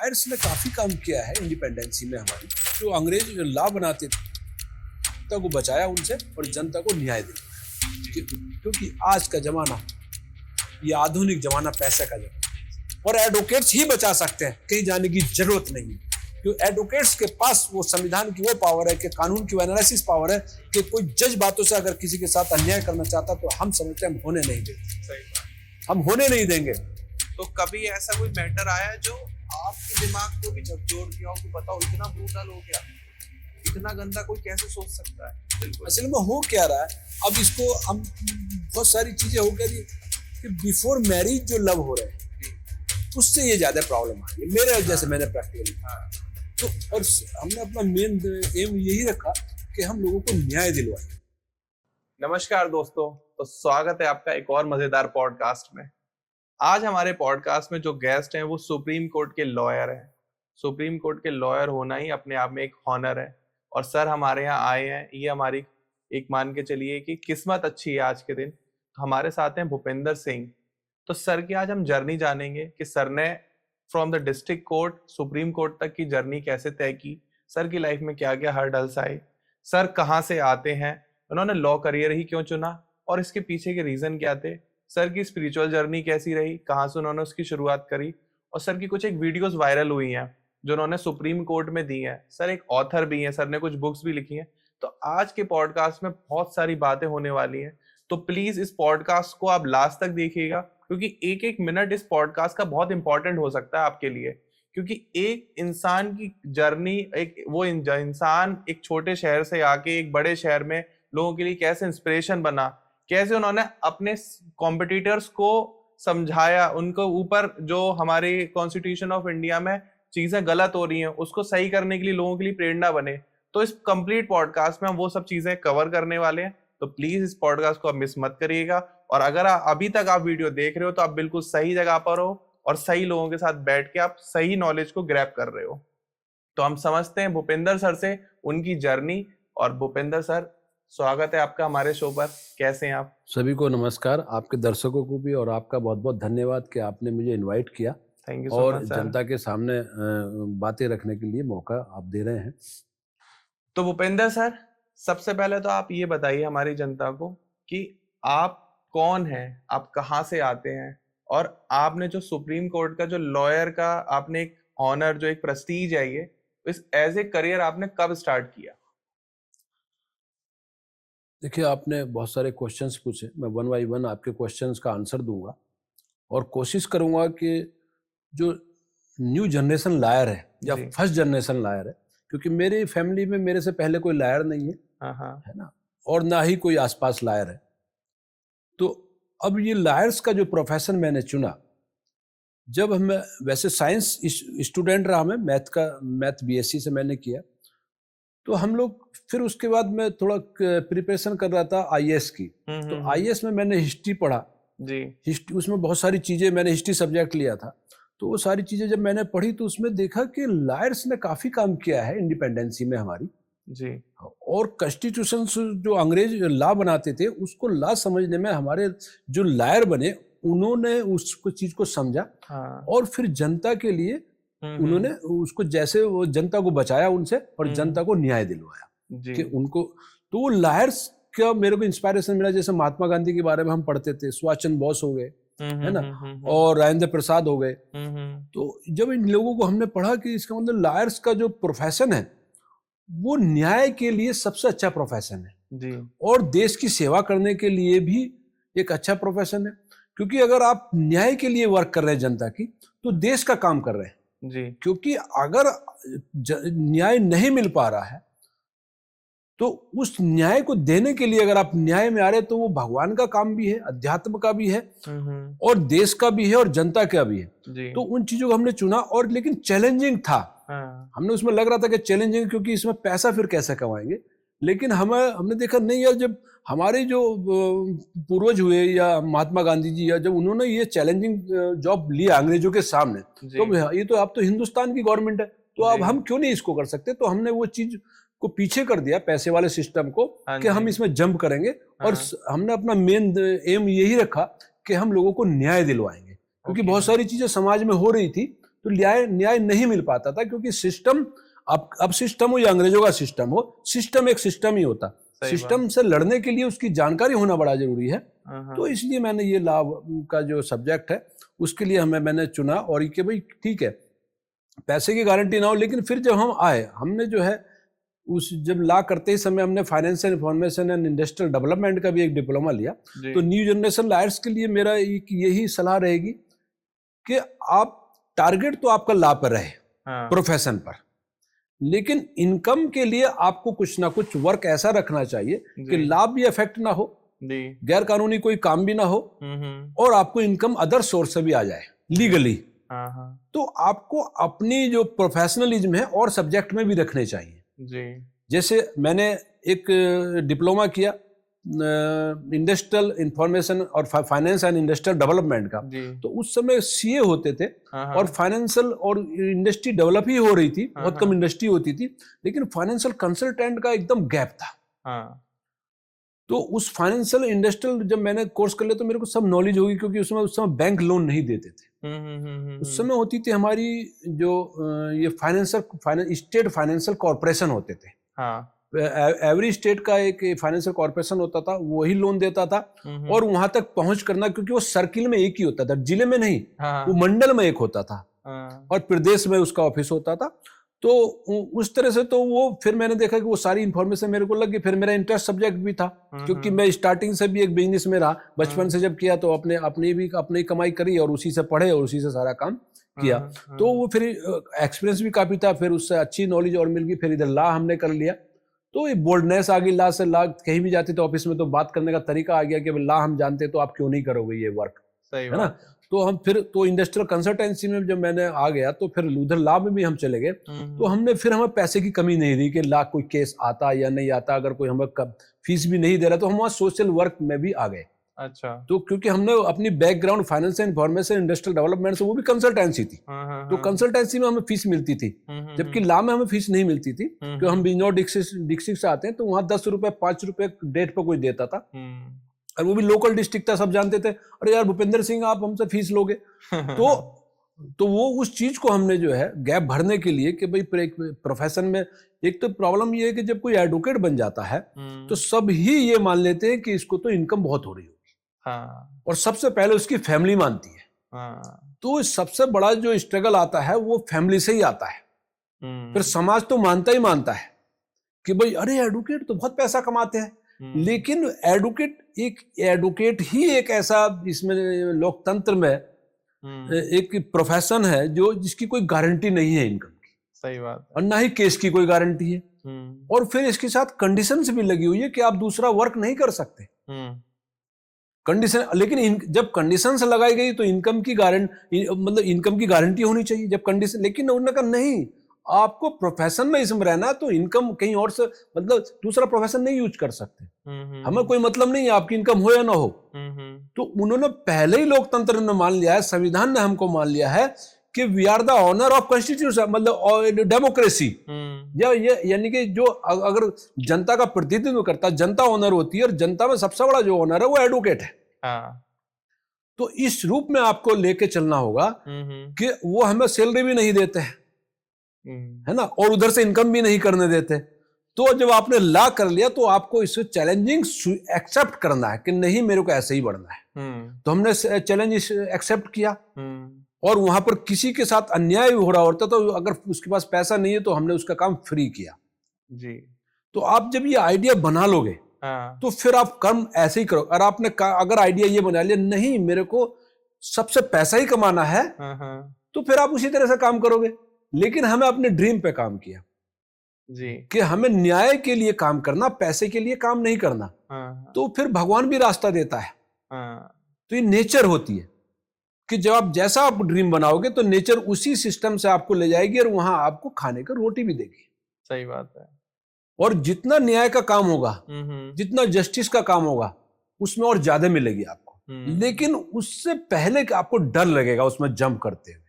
Lawyers ने काफी काम किया है इंडिपेंडेंसी में हमारी। जो अंग्रेज लॉ बनाते थे जनता को बचाया उनसे और जनता को न्याय दिया। क्योंकि आज का जमाना ये आधुनिक जमाना, पैसे का जमाना, और एडवोकेट्स ही बचा सकते हैं, कहीं जाने की जरूरत नहीं है। क्योंकि एडवोकेट्स के पास वो संविधान की वो पावर है कि कानून की वो एनालिसिस पावर है कि कोई जज बातों से अगर किसी के साथ अन्याय करना चाहता तो हम समझते हैं हम होने नहीं देंगे, हम होने नहीं देंगे। तो कभी ऐसा कोई मैटर आया है जो आपके दिमाग को भी झकझोर दिया हो कि बताओ इतना ब्रूटल हो गया, इतना गंदा कोई कैसे सोच सकता है? असल में हो क्या रहा है, अब इसको हम बहुत सारी चीजें हो गई कि बिफोर मैरिज जो लव हो रहे हैं उससे ये ज्यादा प्रॉब्लम आ रही है मेरे जैसे मैंने प्रैक्टिकली तो। और हमने अपना मेन एम यही रखा कि हम लोगों को न्याय दिलवाएं। नमस्कार दोस्तों, तो स्वागत है आपका एक और मजेदार पॉडकास्ट में। आज हमारे पॉडकास्ट में जो गेस्ट हैं वो सुप्रीम कोर्ट के लॉयर हैं। सुप्रीम कोर्ट के लॉयर होना ही अपने आप में एक हॉनर है और सर हमारे यहाँ आए हैं। ये हमारी एक मान के चलिए कि किस्मत अच्छी है आज के दिन। तो हमारे साथ हैं भूपेंद्र सिंह। तो सर की आज हम जर्नी जानेंगे कि सर ने from the district court supreme court तक की जर्नी कैसे तय की, सर की लाइफ में क्या क्या हर्डल्स आए, सर कहाँ से आते हैं, उन्होंने लॉ करियर ही क्यों चुना और इसके पीछे के रीजन क्या थे, सर की स्पिरिचुअल जर्नी कैसी रही, कहाँ से उन्होंने उसकी शुरुआत करी, और सर की कुछ एक वीडियोस वायरल हुई हैं जो उन्होंने सुप्रीम कोर्ट में दी हैं। सर एक ऑथर भी हैं, सर ने कुछ बुक्स भी लिखी हैं। तो आज के पॉडकास्ट में बहुत सारी बातें होने वाली हैं, तो प्लीज इस पॉडकास्ट को आप लास्ट तक देखिएगा क्योंकि एक एक मिनट इस पॉडकास्ट का बहुत इंपॉर्टेंट हो सकता है आपके लिए। क्योंकि एक इंसान की जर्नी, एक वो इंसान एक छोटे शहर से आके एक बड़े शहर में लोगों के लिए कैसे इंस्पिरेशन बना, कैसे उन्होंने अपने कॉम्पिटिटर्स को समझाया, उनको ऊपर जो हमारे कॉन्स्टिट्यूशन ऑफ इंडिया में चीजें गलत हो रही हैं उसको सही करने के लिए लोगों के लिए प्रेरणा बने। तो इस कंप्लीट पॉडकास्ट में हम वो सब चीजें कवर करने वाले हैं। तो प्लीज इस पॉडकास्ट को आप मिस मत करिएगा। और अगर अभी तक आप वीडियो देख रहे हो तो आप बिल्कुल सही जगह पर हो और सही लोगों के साथ बैठ के आप सही नॉलेज को ग्रैब कर रहे हो। तो हम समझते हैं भूपेंद्र सर से उनकी जर्नी। और भूपेंद्र सर, स्वागत है आपका हमारे शो पर। कैसे हैं आप? सभी को नमस्कार, आपके दर्शकों को भी, और आपका बहुत बहुत धन्यवाद कि आपने मुझे इनवाइट किया। थैंक यू सो और मच सर। जनता के सामने बातें रखने के लिए मौका आप दे रहे हैं। तो भूपेंद्र सर, सबसे पहले तो आप ये बताइए हमारी जनता को कि आप कौन हैं, आप कहाँ से आते हैं, और आपने जो सुप्रीम कोर्ट का जो लॉयर का आपने एक ऑनर, जो एक प्रेस्टीज है, ये इस एज ए करियर आपने कब स्टार्ट किया? देखिए, आपने बहुत सारे क्वेश्चंस पूछे, मैं वन बाई वन आपके क्वेश्चंस का आंसर दूंगा और कोशिश करूंगा कि जो न्यू जनरेशन लायर है या फर्स्ट जनरेशन लायर है, क्योंकि मेरी फैमिली में मेरे से पहले कोई लायर नहीं है, है ना, और ना ही कोई आसपास लायर है। तो अब ये लायर्स का जो प्रोफेशन मैंने चुना, जब मैं वैसे साइंस स्टूडेंट रहा, मैं मैथ बीएससी से मैंने किया, तो हम लोग फिर उसके बाद मैं थोड़ा प्रिपरेशन कर रहा था आईएएस की। तो आईएएस में मैंने हिस्ट्री पढ़ा जी। हिस्ट्री, उसमें बहुत सारी चीजें, मैंने हिस्ट्री सब्जेक्ट लिया था, तो वो सारी चीजें जब मैंने पढ़ी तो उसमें देखा कि लायर्स ने काफी काम किया है इंडिपेंडेंसी में हमारी जी। और कॉन्स्टिट्यूशन जो अंग्रेज लॉ बनाते थे उसको लॉ समझने में हमारे जो लायर बने उन्होंने उसको चीज को समझा। हाँ। और फिर जनता के लिए उन्होंने उसको, जैसे वो जनता को बचाया उनसे और जनता को न्याय दिलवाया कि उनको। तो वो लायर्स का मेरे को इंस्पायरेशन मिला। जैसे महात्मा गांधी के बारे में हम पढ़ते थे, सुभाष चंद्र बोस हो गए, है ना, और राजेंद्र प्रसाद हो गए। तो जब इन लोगों को हमने पढ़ा कि इसका मतलब लायर्स का जो प्रोफेशन है वो न्याय के लिए सबसे अच्छा प्रोफेशन है जी। और देश की सेवा करने के लिए भी एक अच्छा प्रोफेशन है, क्योंकि अगर आप न्याय के लिए वर्क कर रहे हैं जनता की, तो देश का काम कर रहे हैं जी। क्योंकि अगर न्याय नहीं मिल पा रहा है तो उस न्याय को देने के लिए अगर आप न्याय में आ रहे तो वो भगवान का काम भी है, अध्यात्म का भी है, और देश का भी है, और जनता का भी है। तो उन चीजों को हमने चुना, और लेकिन चैलेंजिंग था। हमने उसमें लग रहा था कि चैलेंजिंग, क्योंकि इसमें पैसा फिर कैसे कमाएंगे। लेकिन हमने देखा नहीं यार, जब हमारे जो पूर्वज हुए या महात्मा गांधी जी, या जब उन्होंने ये चैलेंजिंग जॉब लिया अंग्रेजों के सामने, तो ये तो अब तो हिंदुस्तान की गवर्नमेंट है, तो अब हम क्यों नहीं इसको कर सकते। तो हमने वो चीज को पीछे कर दिया, पैसे वाले सिस्टम को, कि हम इसमें जंप करेंगे। और हमने अपना मेन एम यही रखा कि हम लोगों को न्याय दिलवाएंगे, क्योंकि बहुत सारी चीजें समाज में हो रही थी। तो न्याय नहीं मिल पाता था, क्योंकि सिस्टम, अब सिस्टम हो या अंग्रेजों का सिस्टम हो, सिस्टम एक सिस्टम ही होता। सिस्टम से लड़ने के लिए उसकी जानकारी होना बड़ा जरूरी है। तो इसलिए मैंने ये लॉ का जो सब्जेक्ट है उसके लिए मैंने चुना, और ये कि भाई ठीक है पैसे की गारंटी ना हो, लेकिन फिर जब हम आए, हमने जो है जब लॉ करते ही समय हमने financial information and industrial development का भी एक डिप्लोमा लिया। तो न्यू जनरेशन लॉयर्स के लिए मेरा यही सलाह रहेगी कि आप टारगेट तो आपका लॉ पर रहे, प्रोफेशन पर, लेकिन इनकम के लिए आपको कुछ ना कुछ वर्क ऐसा रखना चाहिए कि लॉ भी इफेक्ट ना हो, गैर कानूनी कोई काम भी ना हो, और आपको इनकम अदर सोर्स से भी आ जाए लीगली। तो आपको अपनी जो प्रोफेशनलिज्म है और सब्जेक्ट में भी रखने चाहिए जी। जैसे मैंने एक डिप्लोमा किया इंडस्ट्रियल इंफॉर्मेशन और फाइनेंस एंड इंडस्ट्रियल डेवलपमेंट का, तो उस समय सीए होते थे और फाइनेंशियल और इंडस्ट्री डेवलप ही हो रही थी, बहुत कम इंडस्ट्री होती थी, लेकिन फाइनेंशियल कंसल्टेंट का एकदम गैप था। तो उस फाइनेंशियल इंडस्ट्रियल जब मैंने कोर्स कर लिया तो मेरे को सब नॉलेज होगी, क्योंकि उस समय बैंक लोन नहीं देते थे। उस समय होती थी हमारी जो ये स्टेट फाइनेंशियल कॉर्पोरेशन होते थे। एवरी स्टेट का एक फाइनेंशियल कॉर्पोरेशन होता था, वही लोन देता था, और वहां तक पहुंच करना, क्योंकि वो सर्किल में एक ही होता था, जिले में नहीं, वो मंडल में एक होता था, और प्रदेश में उसका ऑफिस होता था। तो उस तरह से तो वो फिर मैंने देखा कि वो सारी इंफॉर्मेशन मेरे को लगी। फिर मेरा इंटरेस्ट सब्जेक्ट भी था, क्योंकि मैं स्टार्टिंग से भी एक बिजनेस में रहा, बचपन से जब किया तो अपनी कमाई करी और उसी से पढ़े और उसी से सारा काम किया। तो वो फिर एक्सपीरियंस भी काफी था, फिर उससे अच्छी नॉलेज और मिल गई। फिर इधर लॉ हमने कर लिया, तो ये बोल्डनेस आ गई लॉ से। लॉ कहीं भी जाते तो ऑफिस में तो बात करने का तरीका आ गया कि लॉ हम जानते तो आप क्यों नहीं करोगे ये वर्क, सही है ना। तो हम फिर तो इंडस्ट्रियल कंसल्टेंसी में जब मैंने आ गया तो फिर उधर लॉ में भी हम चले गए। तो हमें पैसे की कमी नहीं रही कि लॉ कोई केस आता या नहीं आता, अगर कोई हमें फीस भी नहीं दे रहा तो हम वहाँ सोशल वर्क में भी आ गए। अच्छा। तो क्योंकि हमने अपनी background finance and information industrial development से, वो भी कंसल्टेंसी थी, तो कंसल्टेंसी में हमें फीस मिलती थी, जबकि लॉ में हमें फीस नहीं मिलती थी, क्योंकि हम बिजनौर डिस्ट्रिक्ट से आते हैं, तो वहाँ 10 रुपए 5 रुपए डेट पर कोई देता था, और वो भी लोकल डिस्ट्रिक्ट था, सब जानते थे, अरे यार भूपेंद्र सिंह आप हमसे फीस लोगे। तो वो उस चीज को हमने जो है गैप भरने के लिए कि भाई प्रोफेशन में एक तो प्रॉब्लम ये है कि जब कोई एडवोकेट बन जाता है तो सब ही ये मान लेते हैं कि इसको तो इनकम बहुत हो रही होगी, और सबसे पहले उसकी फैमिली मानती है। तो सबसे बड़ा जो स्ट्रगल आता है वो फैमिली से ही आता है। फिर समाज तो मानता है कि भाई अरे एडवोकेट तो बहुत पैसा कमाते हैं, लेकिन एडवोकेट ही एक ऐसा इसमें लोकतंत्र में एक प्रोफेशन है जो जिसकी कोई गारंटी नहीं है इनकम की, सही बात, और ना ही केस की कोई गारंटी है, और फिर इसके साथ कंडीशंस भी लगी हुई है कि आप दूसरा वर्क नहीं कर सकते। कंडीशन, लेकिन जब कंडीशंस लगाई गई तो इनकम की गारंटी होनी चाहिए जब कंडीशन, लेकिन उन्होंने कहा नहीं, आपको प्रोफेशन में इसमें रहना तो इनकम कहीं और से दूसरा प्रोफेशन नहीं यूज कर सकते, हमें कोई मतलब नहीं है आपकी इनकम हो या ना हो। तो उन्होंने पहले ही लोकतंत्र ने मान लिया है, संविधान ने हमको मान लिया है कि we are the honour of constitution, democracy, यानी कि जो अगर जनता का प्रतिनिधित्व करता है, जनता ऑनर होती है, और जनता में सबसे बड़ा जो ऑनर है वो एडवोकेट है। तो इस रूप में आपको लेके चलना होगा कि वो हमें सैलरी भी नहीं देते हैं, है ना, और उधर से इनकम भी नहीं करने देते। तो जब आपने लॉ कर लिया तो आपको इसे चैलेंजिंग एक्सेप्ट करना है कि नहीं, मेरे को ऐसे ही बढ़ना है। तो हमने चैलेंज एक्सेप्ट किया, और वहां पर किसी के साथ अन्याय हो रहा होता तो अगर उसके पास पैसा नहीं है तो हमने उसका काम फ्री किया जी। तो आप जब ये आइडिया बना लोगे तो फिर आप कर्म ऐसे ही करो। और आपने अगर आइडिया ये बना लिया नहीं मेरे को सबसे पैसा ही कमाना है, तो फिर आप उसी तरह से काम करोगे। लेकिन हमें अपने ड्रीम पे काम किया जी, कि हमें न्याय के लिए काम करना, पैसे के लिए काम नहीं करना। तो फिर भगवान भी रास्ता देता है। तो ये नेचर होती है कि जब आप जैसा आप ड्रीम बनाओगे तो नेचर उसी सिस्टम से आपको ले जाएगी, और वहां आपको खाने का रोटी भी देगी। सही बात है। और जितना न्याय का काम होगा, जितना जस्टिस का काम होगा, उसमें और ज्यादा मिलेगी आपको। लेकिन उससे पहले आपको डर लगेगा उसमें जंप करते हुए।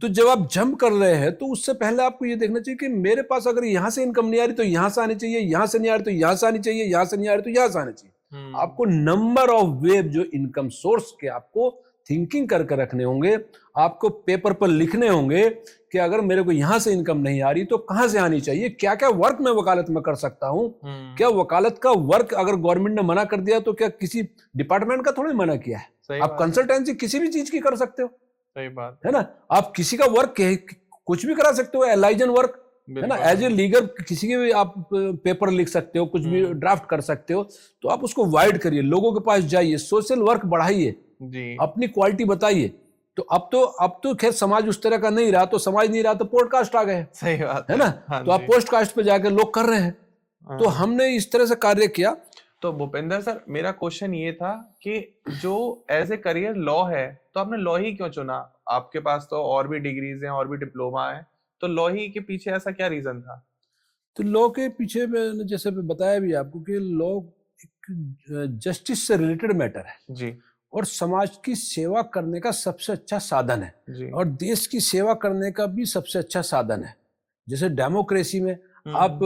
तो जब आप जंप कर रहे हैं तो उससे पहले आपको ये देखना चाहिए कि मेरे पास अगर यहां से इनकम नहीं आ रही तो यहां से आनी चाहिए, यहां से नहीं आ रही तो यहां से आनी चाहिए, यहां से नहीं आ रही तो यहां से आनी चाहिए। आपको नंबर ऑफ वेव जो इनकम सोर्स के आपको थिंकिंग करके रखने होंगे, आपको पेपर पर लिखने होंगे कि अगर मेरे को यहाँ से इनकम नहीं आ रही तो कहाँ से आनी चाहिए, क्या क्या वर्क मैं वकालत में कर सकता हूँ। क्या वकालत का वर्क अगर गवर्नमेंट ने मना कर दिया तो क्या किसी डिपार्टमेंट का थोड़ी मना किया है। आप कंसल्टेंसी किसी भी चीज की कर सकते हो, सही बात है ना। आप किसी का वर्क कुछ भी करा सकते हो, एलाइजन वर्क, है ना। एज ए लीगल किसी के भी आप पेपर लिख सकते हो, कुछ भी ड्राफ्ट कर सकते हो। तो आप उसको वाइड करिए, लोगों के पास जाइए, सोशल वर्क बढ़ाइए, अपनी क्वालिटी बताइए। तो अब तो खैर समाज उस तरह का नहीं रहा, तो समाज नहीं रहा तो पॉडकास्ट आ गए, सही बात है ना। तो आप पॉडकास्ट पे जाकर लोग कर रहे हैं। तो हमने इस तरह से कार्य किया। तो भूपेंद्र सर, मेरा क्वेश्चन ये था कि जो एज ए करियर लॉ है, तो आपने लॉ ही क्यों चुना? आपके पास तो और भी डिग्रीज हैं और भी डिप्लोमा है, तो लॉ ही के पीछे ऐसा क्या रीजन था? तो लॉ के पीछे मैंने जैसे बताया भी आपको कि लॉ एक जस्टिस से रिलेटेड मैटर है जी, और समाज की सेवा करने का सबसे अच्छा साधन है जी, और देश की सेवा करने का भी सबसे अच्छा साधन है। जैसे डेमोक्रेसी में आप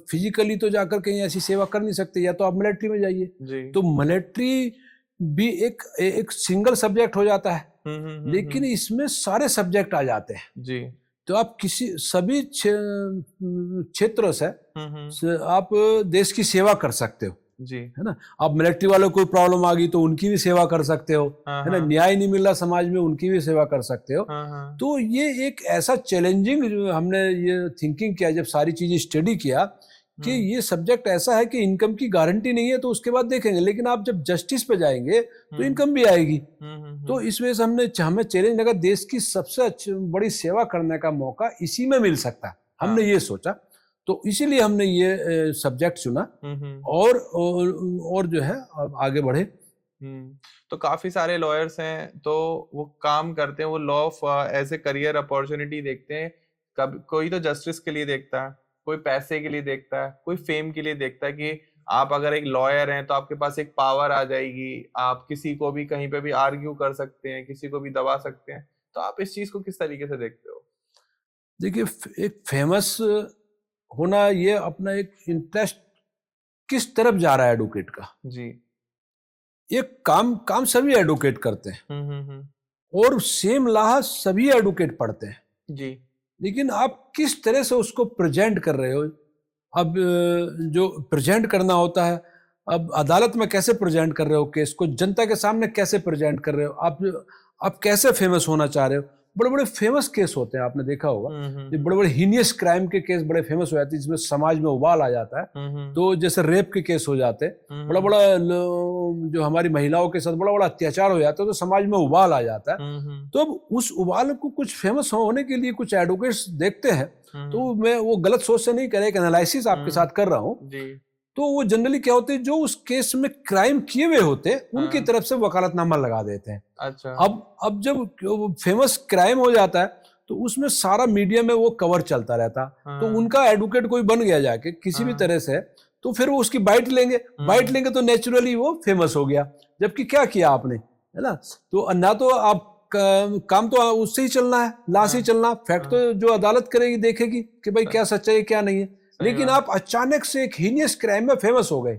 फिजिकली तो जाकर कहीं ऐसी सेवा कर नहीं सकते, या तो आप मिलिट्री में जाइए, तो मिलिट्री भी एक सिंगल सब्जेक्ट हो जाता है, लेकिन इसमें सारे सब्जेक्ट आ जाते हैं जी। तो आप सभी क्षेत्रों से आप देश की सेवा कर सकते हो जी, है ना। आप मिलिट्री वालों को कोई प्रॉब्लम आ गई तो उनकी भी सेवा कर सकते हो, है ना। न्याय नहीं मिल रहा समाज में, उनकी भी सेवा कर सकते हो। तो ये एक ऐसा चैलेंजिंग हमने ये थिंकिंग किया जब सारी चीजें स्टडी किया कि ये सब्जेक्ट ऐसा है कि इनकम की गारंटी नहीं है तो उसके बाद देखेंगे, लेकिन आप जब जस्टिस पे जाएंगे तो इनकम भी आएगी। तो इस वजह से हमें चैलेंज लगा, देश की सबसे अच्छी बड़ी सेवा करने का मौका इसी में मिल सकता है। हमने ये सोचा, तो इसीलिए हमने ये सब्जेक्ट चुना और जो है अब आगे बढ़े। तो काफी सारे लॉयर्स हैं तो वो काम करते हैं, वो law as a career opportunity देखते हैं। कभी कोई तो जस्टिस के लिए देखता है, कोई पैसे के लिए देखता है, कोई फेम के लिए देखता है कि आप अगर एक लॉयर हैं तो आपके पास एक पावर आ जाएगी, आप किसी को भी कहीं पे भी आर्ग्यू कर सकते हैं, किसी को भी दबा सकते हैं। तो आप इस चीज को किस तरीके से देखते हो? देखिए, एक फेमस होना, ये अपना एक इंटरेस्ट किस तरफ जा रहा है एडवोकेट का। जी, ये काम सभी एडवोकेट करते हैं और सेम लॉ सभी एडवोकेट पढ़ते हैं जी, लेकिन आप किस तरह से उसको प्रेजेंट कर रहे हो। अब जो प्रेजेंट करना होता है, अब अदालत में कैसे प्रेजेंट कर रहे हो केस को, जनता के सामने कैसे प्रेजेंट कर रहे हो, आप कैसे फेमस होना चाह रहे हो। बड़े बड़े फेमस केस होते हैं, आपने देखा होगा, ये बड़े बड़े हीनियस क्राइम के केस बड़े फेमस हो जाते हैं, जिसमें समाज में उबाल आ जाता है। तो जैसे रेप के केस हो जाते हैं, बड़ा बड़ा जो हमारी महिलाओं के साथ बड़ा बड़ा अत्याचार हो जाता है, तो समाज में उबाल आ जाता है। तो अब उस उबाल को कुछ फेमस होने के लिए कुछ एडवोकेट्स देखते हैं। तो मैं वो गलत सोच से नहीं कर रहा, एक एनालिसिस आपके साथ कर रहा हूँ। तो वो जनरली क्या होते हैं, जो उस केस में क्राइम किए हुए होते हैं उनकी तरफ से वकालतनामा लगा देते हैं। अच्छा। अब जब फेमस क्राइम हो जाता है तो उसमें सारा मीडिया में वो कवर चलता रहता, तो उनका एडवोकेट कोई बन गया जाके किसी भी तरह से, तो फिर वो उसकी बाइट लेंगे तो नेचुरली वो फेमस हो गया। जबकि क्या किया आपने, है ना। तो ना तो आप काम तो उससे ही चलना है, लॉ से ही चलना, फैक्ट तो जो अदालत करेगी देखेगी कि भाई क्या सच्चाई है क्या नहीं है। लेकिन आप अचानक से एक हीनियस क्राइम में फेमस हो गए।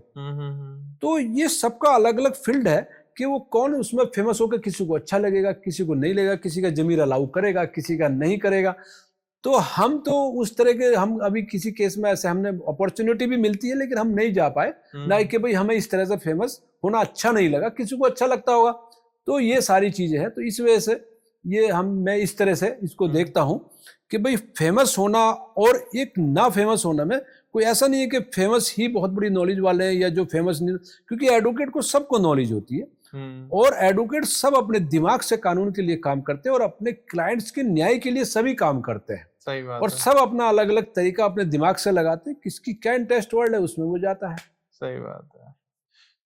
तो ये सबका अलग अलग फील्ड है कि वो कौन उसमें फेमस होकर, किसी को अच्छा लगेगा, किसी को नहीं लगेगा, किसी का जमीर अलाउ करेगा, किसी का नहीं करेगा। तो हम तो उस तरह के, हम अभी किसी केस में ऐसे हमने अपॉर्चुनिटी भी मिलती है लेकिन हम नहीं जा पाए, ना कि भाई हमें इस तरह से फेमस होना अच्छा नहीं लगा, किसी को अच्छा लगता होगा। तो ये सारी चीजें हैं। तो इस वजह से मैं इस तरह से इसको देखता हूं कि भाई फेमस होना और एक ना फेमस होना में कोई ऐसा नहीं है कि फेमस ही बहुत बड़ी नॉलेज वाले हैं या जो फेमस नहीं, क्योंकि एडवोकेट को सबको नॉलेज होती है और एडवोकेट सब अपने दिमाग से कानून के लिए काम करते हैं और अपने क्लाइंट्स के न्याय के लिए सभी काम करते हैं। सही बात और है। सब अपना अलग अलग तरीका अपने दिमाग से लगाते हैं, किसकी क्या इंटरेस्ट वर्ल्ड है उसमें वो जाता है। सही बात है।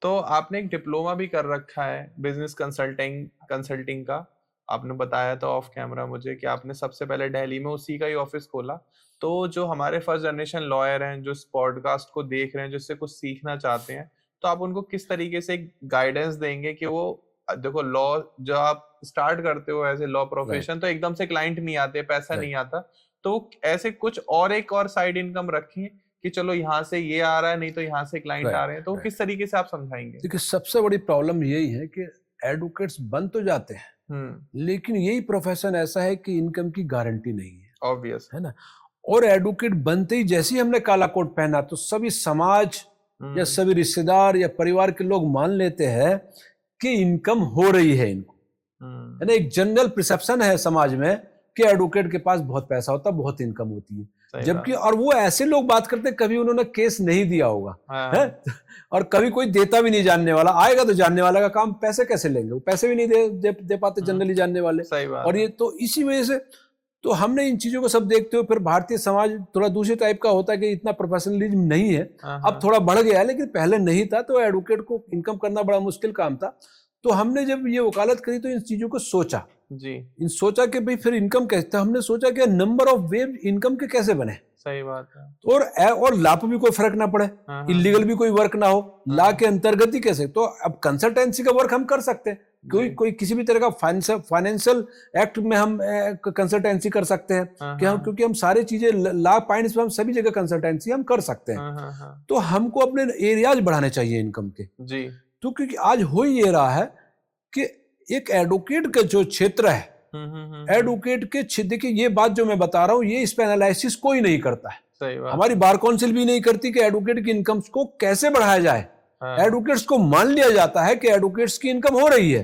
तो आपने एक डिप्लोमा भी कर रखा है बिजनेस कंसल्टिंग का, आपने बताया था ऑफ कैमरा मुझे कि आपने सबसे पहले दिल्ली में उसी का ही ऑफिस खोला। तो जो हमारे फर्स्ट जनरेशन लॉयर हैं जो इस पॉडकास्ट को देख रहे हैं, जिससे कुछ सीखना चाहते हैं, तो आप उनको किस तरीके से गाइडेंस देंगे कि वो देखो, लॉ जो आप स्टार्ट करते हो एज ए लॉ प्रोफेशन, तो एकदम से क्लाइंट नहीं आते, पैसा नहीं आता, तो ऐसे कुछ और एक और साइड इनकम रखें कि चलो यहाँ से ये आ रहा है, नहीं तो यहाँ से क्लाइंट आ रहे हैं, तो किस तरीके से आप समझाएंगे? देखिए, सबसे बड़ी प्रॉब्लम यही है कि एडवोकेट्स बन तो जाते हैं, लेकिन यही प्रोफेशन ऐसा है कि इनकम की गारंटी नहीं है, ऑब्वियस है ना। और एडवोकेट बनते ही जैसे ही हमने काला कोट पहना तो सभी समाज या सभी रिश्तेदार या परिवार के लोग मान लेते हैं कि इनकम हो रही है इनको, है ना। एक जनरल परसेप्शन है समाज में कि एडवोकेट के पास बहुत पैसा होता है, बहुत इनकम होती है, जबकि और वो ऐसे लोग बात करते हैं कभी उन्होंने केस नहीं दिया होगा, है, और कभी कोई देता भी नहीं जानने वाला, आएगा तो जानने वाला का काम, पैसे कैसे लेंगे, वो पैसे भी नहीं दे पाते जनरली जानने वाले। सही बात। और ये तो इसी वजह से तो हमने इन चीजों को सब देखते हुए फिर भारतीय समाज थोड़ा दूसरे टाइप का होता है कि इतना प्रोफेशनलिज्म नहीं है, अब थोड़ा बढ़ गया है, लेकिन पहले नहीं था। तो एडवोकेट को इनकम करना बड़ा मुश्किल काम था। तो हमने जब ये वकालत करी तो इन चीजों को सोचा जी, सोचा कि भाई फिर इनकम कैसे, हमने सोचा कि नंबर ऑफ वे इनकम के कैसे बने। सही बात है। और लॉ पे भी कोई फर्क ना पड़े, इलीगल भी कोई वर्क ना हो, लॉ के अंतर्गत ही कैसे। तो अब कंसल्टेंसी का वर्क हम कर सकते हैं, कोई किसी भी तरह का फाइनेंशियल एक्ट में हम कंसल्टेंसी कर सकते हैं कि हम, क्योंकि हम सारी चीजें लॉ पॉइंट्स में हम सभी जगह कंसल्टेंसी हम कर सकते हैं। तो हमको अपने एरियाज बढ़ाने चाहिए इनकम के जी। तो क्योंकि आज हो ये रहा है कि एक एडवोकेट का जो क्षेत्र है, एडवोकेट के क्षेत्र, देखिए ये बात जो मैं बता रहा हूँ ये इस पे एनालिसिस कोई नहीं करता है। सही बात। हमारी बार काउंसिल भी नहीं करती कि एडवोकेट की इनकम को कैसे बढ़ाया जाए। एडवोकेट्स को मान लिया जाता है कि एडवोकेट्स की इनकम हो रही है,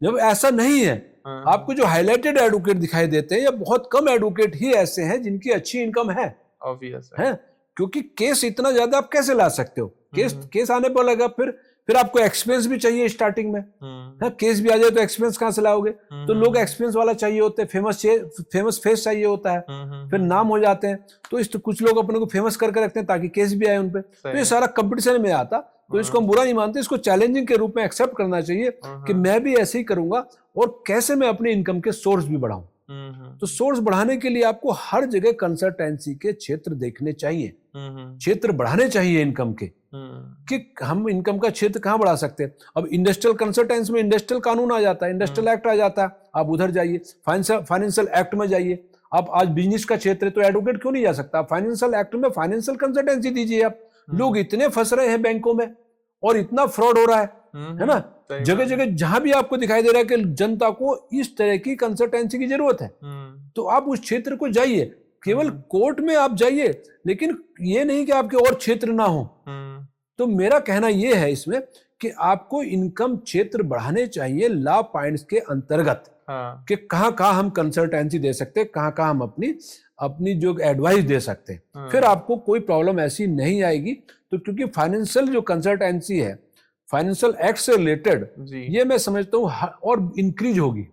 जब ऐसा नहीं है। आपको जो हाईलाइटेड एडवोकेट दिखाई देते हैं या बहुत कम एडवोकेट ही ऐसे हैं जिनकी अच्छी इनकम है, ऑब्वियस है, क्योंकि केस इतना ज्यादा आप कैसे ला सकते हो। केस आने पर लगा, फिर आपको एक्सपीरियंस भी चाहिए स्टार्टिंग में, है, केस भी आ जाए तो एक्सपीरियंस कहां से लाओगे। तो लोग एक्सपीरियंस वाला चाहिए होते हैं, फेमस फेस चाहिए होता है, फिर नाम हो जाते हैं। तो कुछ लोग अपने को फेमस करके रखते हैं ताकि केस भी आए उन पे। तो ये सारा कंपटीशन में आता, तो इसको हम बुरा नहीं मानते, इसको चैलेंजिंग के रूप में एक्सेप्ट करना चाहिए कि मैं भी ऐसे ही करूंगा और कैसे मैं अपनी इनकम के सोर्स भी बढ़ाऊं। तो सोर्स बढ़ाने के लिए आपको हर जगह कंसल्टेंसी के क्षेत्र देखने चाहिए, क्षेत्र बढ़ाने चाहिए इनकम के, कि हम इनकम का क्षेत्र कहां बढ़ा सकते हैं। अब इंडस्ट्रियल कंसल्टेंसी में इंडस्ट्रियल कानून आ जाता है, इंडस्ट्रियल एक्ट आ जाता है, आप उधर जाइए, फाइनेंशियल एक्ट में जाइए। आप आज बिजनेस का क्षेत्र है तो एडवोकेट क्यों नहीं जा सकता, फाइनेंशियल एक्ट में फाइनेंशियल कंसल्टेंसी दीजिए आप। लोग इतने फंस रहे हैं बैंकों में और इतना फ्रॉड हो रहा है ना, जगह जगह जहां भी आपको दिखाई दे रहा है कि जनता को इस तरह की कंसल्टेंसी की जरूरत है, तो आप उस क्षेत्र को जाइए। केवल कोर्ट में आप जाइए, लेकिन ये नहीं कि आपके और क्षेत्र ना हो। तो मेरा कहना यह है इसमें कि आपको इनकम क्षेत्र बढ़ाने चाहिए लॉ पॉइंट्स के अंतर्गत, कि कहां हम कंसल्टेंसी दे सकते हैं, कहां हम अपनी जो एडवाइस दे सकते हैं। फिर आपको कोई प्रॉब्लम ऐसी नहीं आएगी। तो क्योंकि फाइनेंशियल जो कंसल्टेंसी है, फाइनेंशियल एक्ट से रिलेटेड, ये मैं समझता हूँ और इंक्रीज होगी।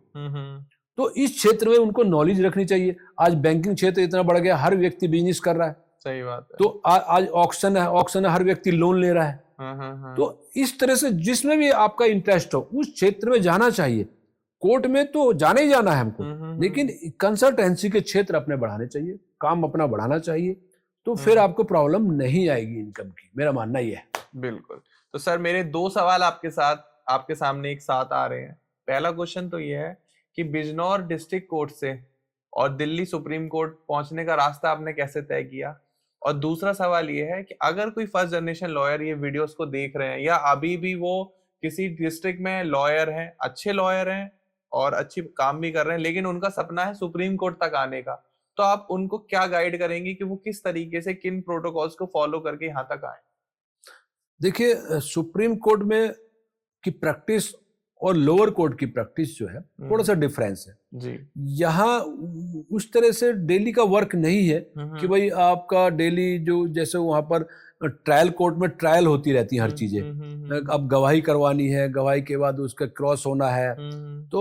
तो इस क्षेत्र में उनको नॉलेज रखनी चाहिए। आज बैंकिंग क्षेत्र इतना बढ़ गया, हर व्यक्ति बिजनेस कर रहा है। सही बात है। तो आज ऑक्शन है, हर व्यक्ति लोन ले रहा है। तो इस तरह से जिसमें भी आपका इंटरेस्ट हो उस क्षेत्र में जाना चाहिए। कोर्ट में तो जाना ही जाना है हमको, लेकिन कंसल्टेंसी के क्षेत्र अपने बढ़ाने चाहिए, काम अपना बढ़ाना चाहिए, तो फिर आपको प्रॉब्लम नहीं आएगी इनकम की। मेरा मानना यह है। बिल्कुल। तो सर मेरे दो सवाल आपके सामने एक साथ आ रहे हैं। पहला क्वेश्चन तो यह है कि बिजनौर डिस्ट्रिक्ट कोर्ट से और दिल्ली सुप्रीम कोर्ट पहुंचने का रास्ता आपने कैसे तय किया, और दूसरा सवाल ये है कि अगर कोई फर्स्ट जनरेशन लॉयर ये वीडियोस को देख रहे हैं या अभी भी वो किसी डिस्ट्रिक्ट में लॉयर हैं, अच्छे लॉयर हैं और अच्छी काम भी कर रहे हैं, लेकिन उनका सपना है सुप्रीम कोर्ट तक आने का, तो आप उनको क्या गाइड करेंगे कि वो किस तरीके से किन प्रोटोकॉल्स को फॉलो करके यहाँ तक आए? देखिए, सुप्रीम कोर्ट में की प्रैक्टिस और लोअर कोर्ट की प्रैक्टिस जो है थोड़ा सा डिफरेंस है जी। यहाँ उस तरह से डेली का वर्क नहीं है कि भाई आपका डेली जो, जैसे वहां पर ट्रायल कोर्ट में ट्रायल होती रहती है हर चीजें। अब गवाही करवानी है, गवाही के बाद उसका क्रॉस होना है, तो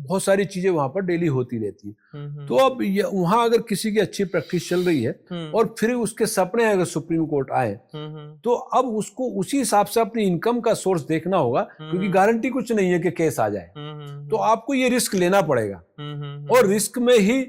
बहुत सारी चीजें वहां पर डेली होती रहती है। तो अब वहां अगर किसी की अच्छी प्रैक्टिस चल रही है और फिर उसके सपने अगर सुप्रीम कोर्ट आए, तो अब उसको उसी हिसाब से अपनी इनकम का सोर्स देखना होगा, क्योंकि गारंटी कुछ नहीं है कि केस आ जाए। तो आपको ये रिस्क लेना पड़ेगा, और रिस्क में ही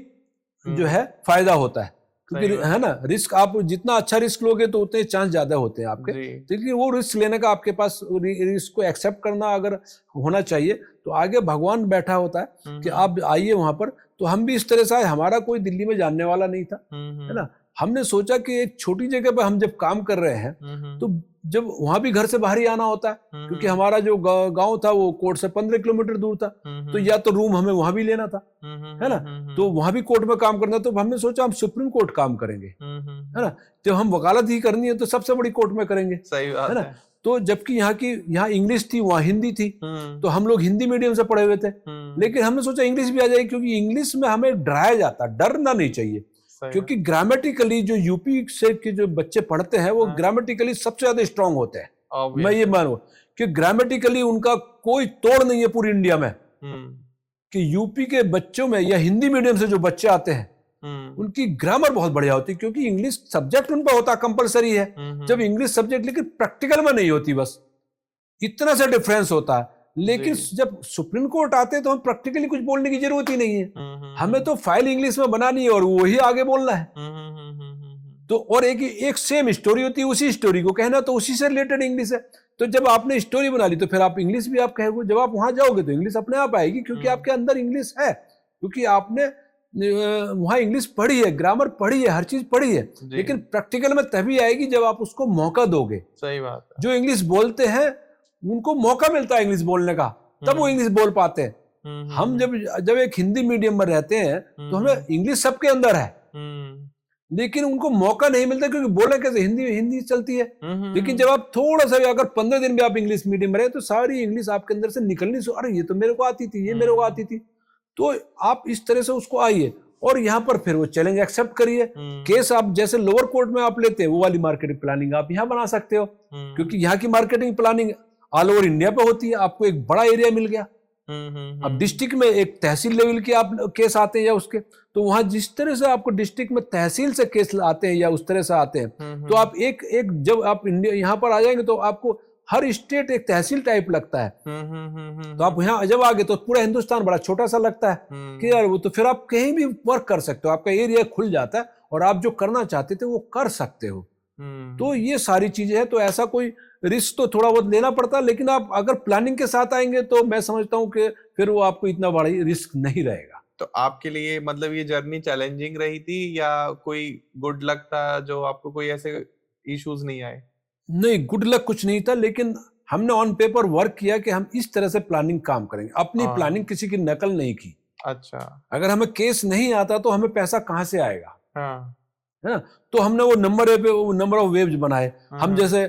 जो है फायदा होता है, क्योंकि है ना, रिस्क आप जितना अच्छा रिस्क लोगे तो उतने चांस ज्यादा होते हैं आपके। लेकिन वो रिस्क लेने का आपके पास, रिस्क को एक्सेप्ट करना अगर होना चाहिए, तो आगे भगवान बैठा होता है कि आप आइए वहां पर। तो हम भी इस तरह से आए, हमारा कोई दिल्ली में जानने वाला नहीं था, है ना, हमने सोचा कि एक छोटी जगह पर हम जब काम कर रहे हैं तो जब वहां भी घर से बाहर ही आना होता है, क्योंकि हमारा जो गांव था वो कोर्ट से 15 किलोमीटर दूर था, तो या तो रूम हमें वहां भी लेना था, है ना, तो वहां भी कोर्ट में काम करना, तो हमने सोचा हम सुप्रीम कोर्ट काम करेंगे, है ना, जब हम वकालत ही करनी है तो सबसे बड़ी कोर्ट में करेंगे, सही बात है ना। तो जबकि यहाँ इंग्लिश थी, वहाँ हिंदी थी, तो हम लोग हिंदी मीडियम से पढ़े हुए थे, लेकिन हमने सोचा इंग्लिश भी आ जाएगी, क्योंकि इंग्लिश में हमें डराया जाता, डरना नहीं चाहिए, क्योंकि ग्रामेटिकली जो यूपी से के जो बच्चे पढ़ते हैं वो ग्रामेटिकली सबसे ज्यादा स्ट्रांग होते हैं। मैं ये मानू कि ग्रामेटिकली उनका कोई तोड़ नहीं है पूरी इंडिया में, कि यूपी के बच्चों में या हिंदी मीडियम से जो बच्चे आते हैं उनकी ग्रामर बहुत बढ़िया होती है, क्योंकि इंग्लिश सब्जेक्ट उन पर होता कंपलसरी है, जब इंग्लिश सब्जेक्ट, लेकिन प्रैक्टिकल में नहीं होती, बस इतना सा डिफरेंस होता है। लेकिन जब सुप्रीम कोर्ट आते हैं तो हम प्रैक्टिकली कुछ बोलने की जरूरत ही नहीं है, हमें तो फाइल इंग्लिश में बनानी है और वही आगे बोलना है। तो और एक सेम स्टोरी होती है, उसी स्टोरी को कहना, तो उसी से रिलेटेड इंग्लिश है। तो जब आपने स्टोरी बना ली तो फिर आप इंग्लिश भी आप कहोगे, जब आप वहां जाओगे तो इंग्लिश अपने आप आएगी, क्योंकि आपके अंदर इंग्लिश है, क्योंकि आपने वहां इंग्लिश पढ़ी है, ग्रामर पढ़ी है, हर चीज पढ़ी है। लेकिन प्रैक्टिकल में तभी आएगी जब आप उसको मौका दोगे। सही बात है। जो इंग्लिश बोलते हैं उनको मौका मिलता है इंग्लिश बोलने का, तब वो इंग्लिश बोल पाते हैं। हम जब एक हिंदी मीडियम में रहते हैं तो हमें इंग्लिश सबके अंदर है, लेकिन उनको मौका नहीं मिलता, क्योंकि बोले कैसे, हिंदी चलती है। लेकिन जब आप थोड़ा सा, अगर 15 दिन भी आप इंग्लिश मीडियम में रहे तो सारी इंग्लिश आपके अंदर से निकलनी, अरे ये तो मेरे को आती थी, ये मेरे को आती थी। तो आप इस तरह से उसको आइए और यहाँ पर फिर वो चैलेंज एक्सेप्ट करिए। केस आप जैसे लोअर कोर्ट में आप लेते हैं वो वाली मार्केटिंग प्लानिंग आप यहाँ बना सकते हो, क्योंकि यहाँ की marketing planning all over India पे होती है। आपको एक बड़ा एरिया मिल गया, अब डिस्ट्रिक्ट में एक तहसील लेवल के आप केस आते हैं या उसके, तो वहां जिस तरह से आपको डिस्ट्रिक्ट में तहसील से केस आते हैं या उस तरह से आते हैं, तो आप एक जब आप इंडिया यहाँ पर आ जाएंगे तो आपको हर स्टेट एक तहसील टाइप लगता है। तो आप यहाँ जब आगे तो पूरा हिंदुस्तान बड़ा छोटा सा लगता है कि यार वो, तो फिर आप कहीं भी वर्क कर सकते हो, आपका एरिया खुल जाता है और आप जो करना चाहते थे वो कर सकते हो। तो ये सारी चीजें हैं। तो ऐसा कोई रिस्क तो थोड़ा बहुत लेना पड़ता है, लेकिन आप अगर प्लानिंग के साथ आएंगे तो मैं समझता हूँ कि फिर वो आपको इतना बड़ा रिस्क नहीं रहेगा। तो आपके लिए मतलब ये जर्नी चैलेंजिंग रही थी या कोई गुड लक था, जो आपको कोई ऐसे इश्यूज नहीं आए? नहीं, गुड लक कुछ नहीं था, लेकिन हमने ऑन पेपर वर्क किया कि हम इस तरह से प्लानिंग काम करेंगे, अपनी प्लानिंग किसी की नकल नहीं की। अच्छा, अगर हमें केस नहीं आता तो हमें पैसा कहाँ से आएगा, हाँ, है ना। तो हमने वो नंबर ऑफ वेव्स बनाए। हम जैसे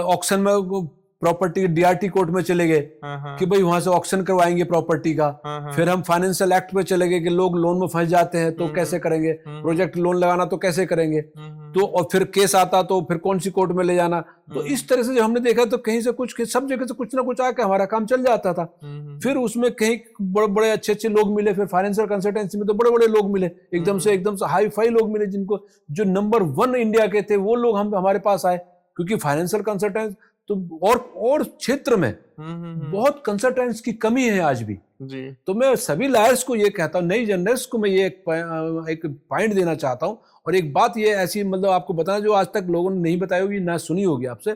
ऑक्शन में प्रॉपर्टी DRT कोर्ट में चले गए कि भाई वहां से ऑक्शन करवाएंगे प्रॉपर्टी का। फिर हम फाइनेंशियल एक्ट पे चले गए कि लोग लोन में फंस जाते हैं तो कैसे करेंगे, प्रोजेक्ट लोन लगाना तो कैसे करेंगे, तो और फिर केस आता तो फिर कौन सी कोर्ट में ले जाना। तो इस तरह से जब हमने देखा तो कहीं से कुछ, सब जगह से कुछ ना कुछ आके हमारा काम चल जाता था। फिर उसमें कहीं बड़े बड़े अच्छे लोग मिले, फिर फाइनेंशियल कंसल्टेंसी में तो बड़े बड़े लोग मिले, एकदम से हाई फाई लोग मिले, जिनको जो नंबर 1 इंडिया के थे वो लोग हमारे पास आए, क्योंकि फाइनेंशियल कंसल्टेंट तो और क्षेत्र में बहुत कंसल्टेंट्स की कमी है आज भी जी। तो मैं सभी लायर्स को ये कहता हूँ, नई जनरेशन को मैं ये एक पॉइंट देना चाहता हूँ। और एक बात ये ऐसी मतलब आपको बताना जो आज तक लोगों ने नहीं बताई होगी, ना सुनी होगी आपसे,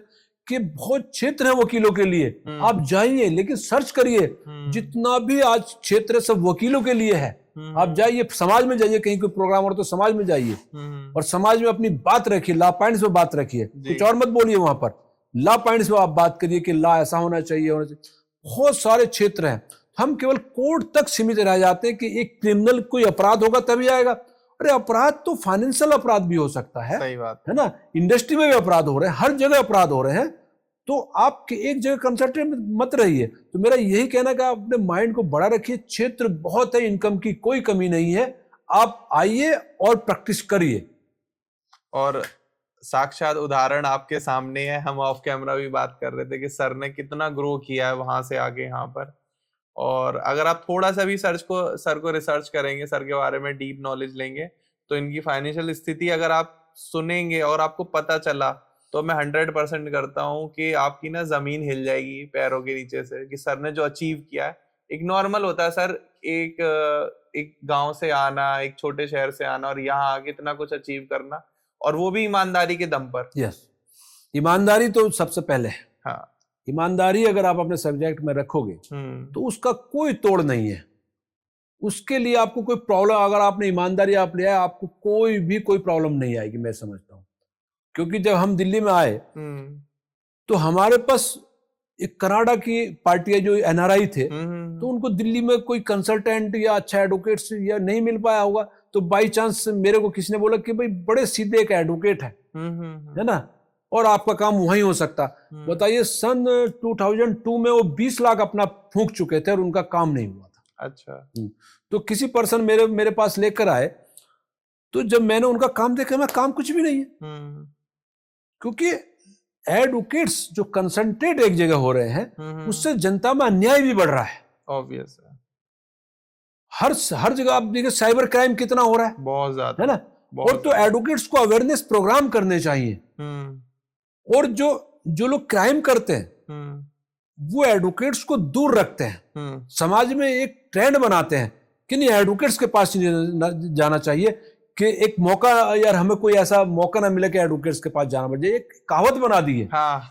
कि बहुत क्षेत्र है वकीलों के लिए। आप जाइए लेकिन सर्च करिए, जितना भी आज क्षेत्र सब वकीलों के लिए है। आप जाइए, समाज में जाइए, कहीं कोई प्रोग्राम हो तो समाज में जाइए और समाज में अपनी बात रखिए, लॉ पॉइंट्स में बात रखिए, कुछ और मत बोलिए वहां पर, लॉ पॉइंट्स में आप बात करिए कि लॉ ऐसा होना चाहिए। बहुत सारे क्षेत्र हैं, हम केवल कोर्ट तक सीमित रह जाते हैं कि एक क्रिमिनल कोई अपराध होगा तभी आएगा। अरे अपराध तो फाइनेंशियल अपराध भी हो सकता है, सही बात है ना, इंडस्ट्री में भी अपराध हो रहे हैं, हर जगह अपराध हो रहे हैं। तो आप एक जगह कंसंट्रेट मत रहिए। तो मेरा यही कहना कि आप अपने माइंड को बड़ा रखिए, क्षेत्र बहुत है, इनकम की कोई कमी नहीं है, आप आइए और प्रैक्टिस करिए। और साक्षात उदाहरण आपके सामने है, हम ऑफ कैमरा भी बात कर रहे थे कि सर ने कितना ग्रो किया है वहां से आगे यहाँ पर। और अगर आप थोड़ा सा भी सर को रिसर्च करेंगे, सर के बारे में डीप नॉलेज लेंगे, तो इनकी फाइनेंशियल स्थिति अगर आप सुनेंगे और आपको पता चला, तो मैं 100% करता हूँ कि आपकी ना जमीन हिल जाएगी पैरों के नीचे से, कि सर ने जो अचीव किया है। एक नॉर्मल होता है सर, एक गांव से आना, एक छोटे शहर से आना और यहाँ आके इतना कुछ अचीव करना, और वो भी ईमानदारी के दम पर। यस, ईमानदारी तो सबसे पहले है। हाँ, ईमानदारी अगर आप अपने सब्जेक्ट में रखोगे तो उसका कोई तोड़ नहीं है। उसके लिए आपको कोई प्रॉब्लम, अगर आपने ईमानदारी आप ले आए, आपको कोई प्रॉब्लम नहीं आएगी, मैं समझता हूँ। क्योंकि जब हम दिल्ली में आए तो हमारे पास एक कनाडा की पार्टी है जो एनआरआई थे, तो उनको दिल्ली में कोई कंसल्टेंट या अच्छा एडवोकेट या नहीं मिल पाया होगा, तो बाई चांस मेरे को किसी ने बोला कि भाई बड़े सीधे एक एडवोकेट है ना, और आपका काम वहीं हो सकता। बताइए, सन 2002 में वो 20 लाख अपना फूंक चुके थे और उनका काम नहीं हुआ था। अच्छा। तो किसी पर्सन मेरे पास लेकर आए, तो जब मैंने उनका काम देखा, मैं काम कुछ भी नहीं है, क्योंकि एडवोकेट्स जो कंसंट्रेट एक जगह हो रहे हैं, उससे जनता में अन्याय भी बढ़ रहा है। ऑब्वियस है। हर जगह आप देखिए साइबर क्राइम कितना हो रहा है, बहुत ज्यादा, है ना। और तो एडवोकेट्स को अवेयरनेस प्रोग्राम करने चाहिए, और जो लोग क्राइम करते हैं वो एडवोकेट्स को दूर रखते हैं, समाज में एक ट्रेंड बनाते हैं कि नहीं, एडवोकेट्स के पास नहीं जाना चाहिए, कि एक मौका, यार हमें कोई ऐसा मौका ना मिले कि एडवोकेट्स के पास जाना पड़े, एक कहावत बना दी है। हाँ।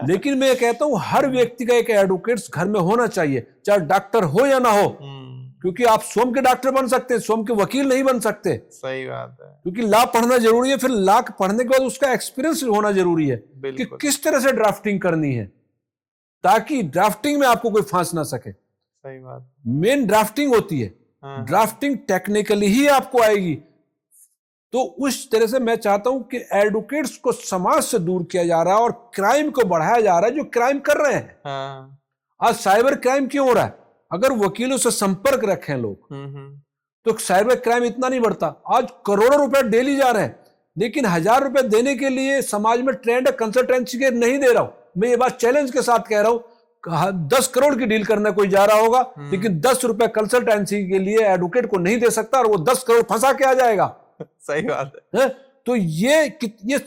लेकिन मैं कहता हूं हर व्यक्ति का एक एडवोकेट्स घर में होना चाहिए, चाहे डॉक्टर हो या ना हो, क्योंकि आप स्वयं के डॉक्टर बन सकते हैं, स्वयं के वकील नहीं बन सकते। सही बात है। क्योंकि लॉ पढ़ना जरूरी है, फिर लॉ पढ़ने के बाद उसका एक्सपीरियंस होना जरूरी है कि किस तरह से ड्राफ्टिंग करनी है, ताकि ड्राफ्टिंग में आपको कोई फांस ना सके। सही बात। मेन ड्राफ्टिंग होती है, ड्राफ्टिंग टेक्निकली ही आपको आएगी। तो उस तरह से मैं चाहता हूं कि एडवोकेट्स को समाज से दूर किया जा रहा है और क्राइम को बढ़ाया जा रहा है जो क्राइम कर रहे हैं। आज साइबर क्राइम क्यों हो रहा है? अगर वकीलों से संपर्क रखें लोग, तो साइबर क्राइम इतना नहीं बढ़ता। आज करोड़ों रुपए डेली जा रहे हैं, लेकिन 1000 रुपए देने के लिए समाज में ट्रेंड है कंसल्टेंसी के नहीं दे रहा हूं। मैं ये बात चैलेंज के साथ कह रहा हूं, 10 करोड़ की डील करने कोई जा रहा होगा, लेकिन 10 रुपए कंसल्टेंसी के लिए एडवोकेट को नहीं दे सकता, और वो 10 करोड़ फंसा के आ जाएगा। सही बात है। तो ये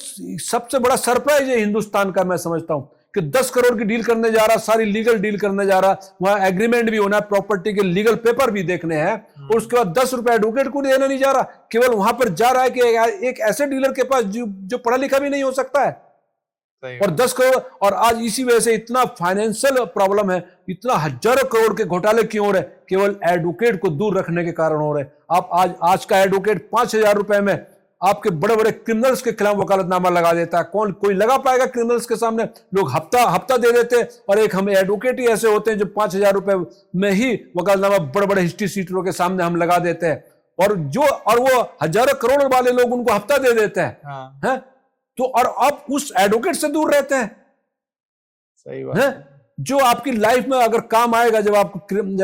सबसे बड़ा सरप्राइज है हिंदुस्तान का, मैं समझता हूं कि 10 करोड़ की डील करने जा रहा, सारी लीगल डील करने जा रहा, वहां एग्रीमेंट भी होना है, प्रॉपर्टी के लीगल पेपर भी देखने हैं, और उसके बाद 10 रुपए एडवोकेट को देना नहीं जा रहा, केवल वहां पर जा रहा है कि एक ऐसे डीलर के पास जो पढ़ा लिखा भी नहीं हो सकता है, और 10 करोड़। और आज इसी वजह से इतना फाइनेंशियल प्रॉब्लम है, इतना हजारों करोड़ के घोटाले क्यों हो रहे? केवल एडवोकेट को दूर रखने के कारण हो रहे। आप आज का एडवोकेट 5000 रुपए में आपके बड़े बड़े क्रिमिनल्स के खिलाफ वकालतनामा लगा देता है। कोई लगा पाएगा क्रिमिनल्स के सामने? लोग हफ्ता दे देते, और एक हम एडवोकेट ही ऐसे होते हैं जो 5000 रुपए में ही वकालतनामा बड़े बड़े हिस्ट्री सीटरों के सामने हम लगा देते हैं, और वो हजारों करोड़ वाले लोग उनको हफ्ता दे देते हैं। हैं? तो और आप उस एडवोकेट से दूर रहते हैं। सही बात है। जो आपकी लाइफ में अगर काम आएगा, जब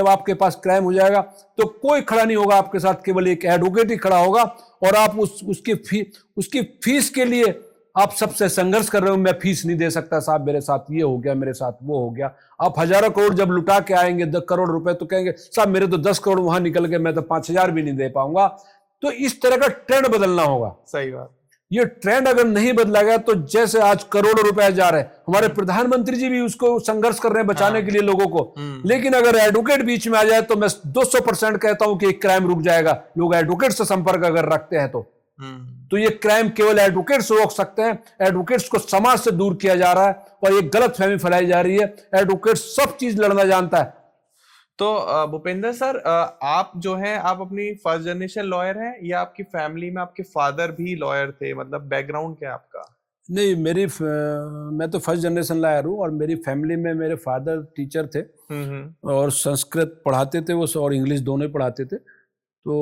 आपके पास क्राइम हो जाएगा, तो कोई खड़ा नहीं होगा आपके साथ, केवल एक एडवोकेट ही खड़ा होगा, और आप उसकी फीस के लिए आप सबसे संघर्ष कर रहे हो। मैं फीस नहीं दे सकता साहब, मेरे साथ ये हो गया, मेरे साथ वो हो गया। आप हजारों करोड़ जब लुटा के आएंगे, 10 करोड़ रुपए, तो कहेंगे साहब मेरे तो 10 करोड़ वहां निकल गए, मैं तो 5000 भी नहीं दे पाऊंगा। तो इस तरह का ट्रेंड बदलना होगा। सही बात। ये ट्रेंड अगर नहीं बदला गया, तो जैसे आज करोड़ों रुपए जा रहे हैं, हमारे प्रधानमंत्री जी भी उसको संघर्ष कर रहे हैं बचाने के लिए लोगों को, लेकिन अगर एडवोकेट बीच में आ जाए, तो मैं 200% कहता हूं कि क्राइम रुक जाएगा। लोग एडवोकेट से संपर्क अगर रखते हैं, तो ये क्राइम केवल एडवोकेट्स रोक सकते हैं। एडवोकेट्स को समाज से दूर किया जा रहा है, और ये गलत फहमी फैलाई जा रही है। एडवोकेट सब चीज लड़ना जानता है। तो भूपेंद्र सर, आप जो है, आप अपनी फर्स्ट जनरेशन लॉयर हैं, या आपकी फैमिली में आपके फादर भी लॉयर थे? मतलब बैकग्राउंड क्या है आपका? नहीं, मैं तो फर्स्ट जनरेशन लॉयर हूँ, और मेरी फैमिली में मेरे फादर टीचर थे, और संस्कृत पढ़ाते थे वो, और इंग्लिश दोनों ही पढ़ाते थे। तो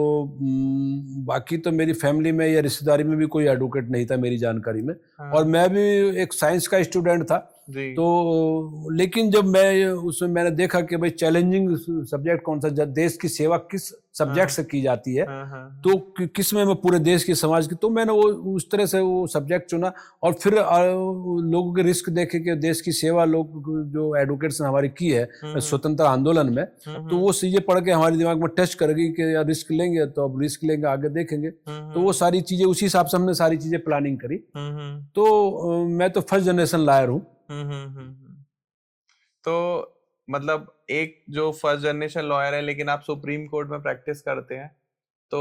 बाकी तो मेरी फैमिली में या रिश्तेदारी में भी कोई एडवोकेट नहीं था मेरी जानकारी में। और मैं भी एक साइंस का स्टूडेंट था। तो लेकिन जब मैंने देखा कि भाई चैलेंजिंग सब्जेक्ट कौन सा, देश की सेवा किस सब्जेक्ट से की जाती है, तो किस में मैं पूरे देश की समाज की, तो मैंने वो उस तरह से वो सब्जेक्ट चुना। और फिर लोगों के रिस्क देखे कि देश की सेवा लोग जो एडवोकेट्स ने हमारी की है स्वतंत्र आंदोलन में, तो वो चीजें पढ़ के हमारे दिमाग में टच करेगी कि यार रिस्क लेंगे, तो अब रिस्क लेंगे, आगे देखेंगे। तो वो सारी चीजें, उसी हिसाब से हमने सारी चीजें प्लानिंग करी। तो मैं तो फर्स्ट जनरेशन लॉयर हूँ। तो मतलब एक जो फर्स्ट जनरेशन लॉयर है, लेकिन आप सुप्रीम कोर्ट में प्रैक्टिस करते हैं, तो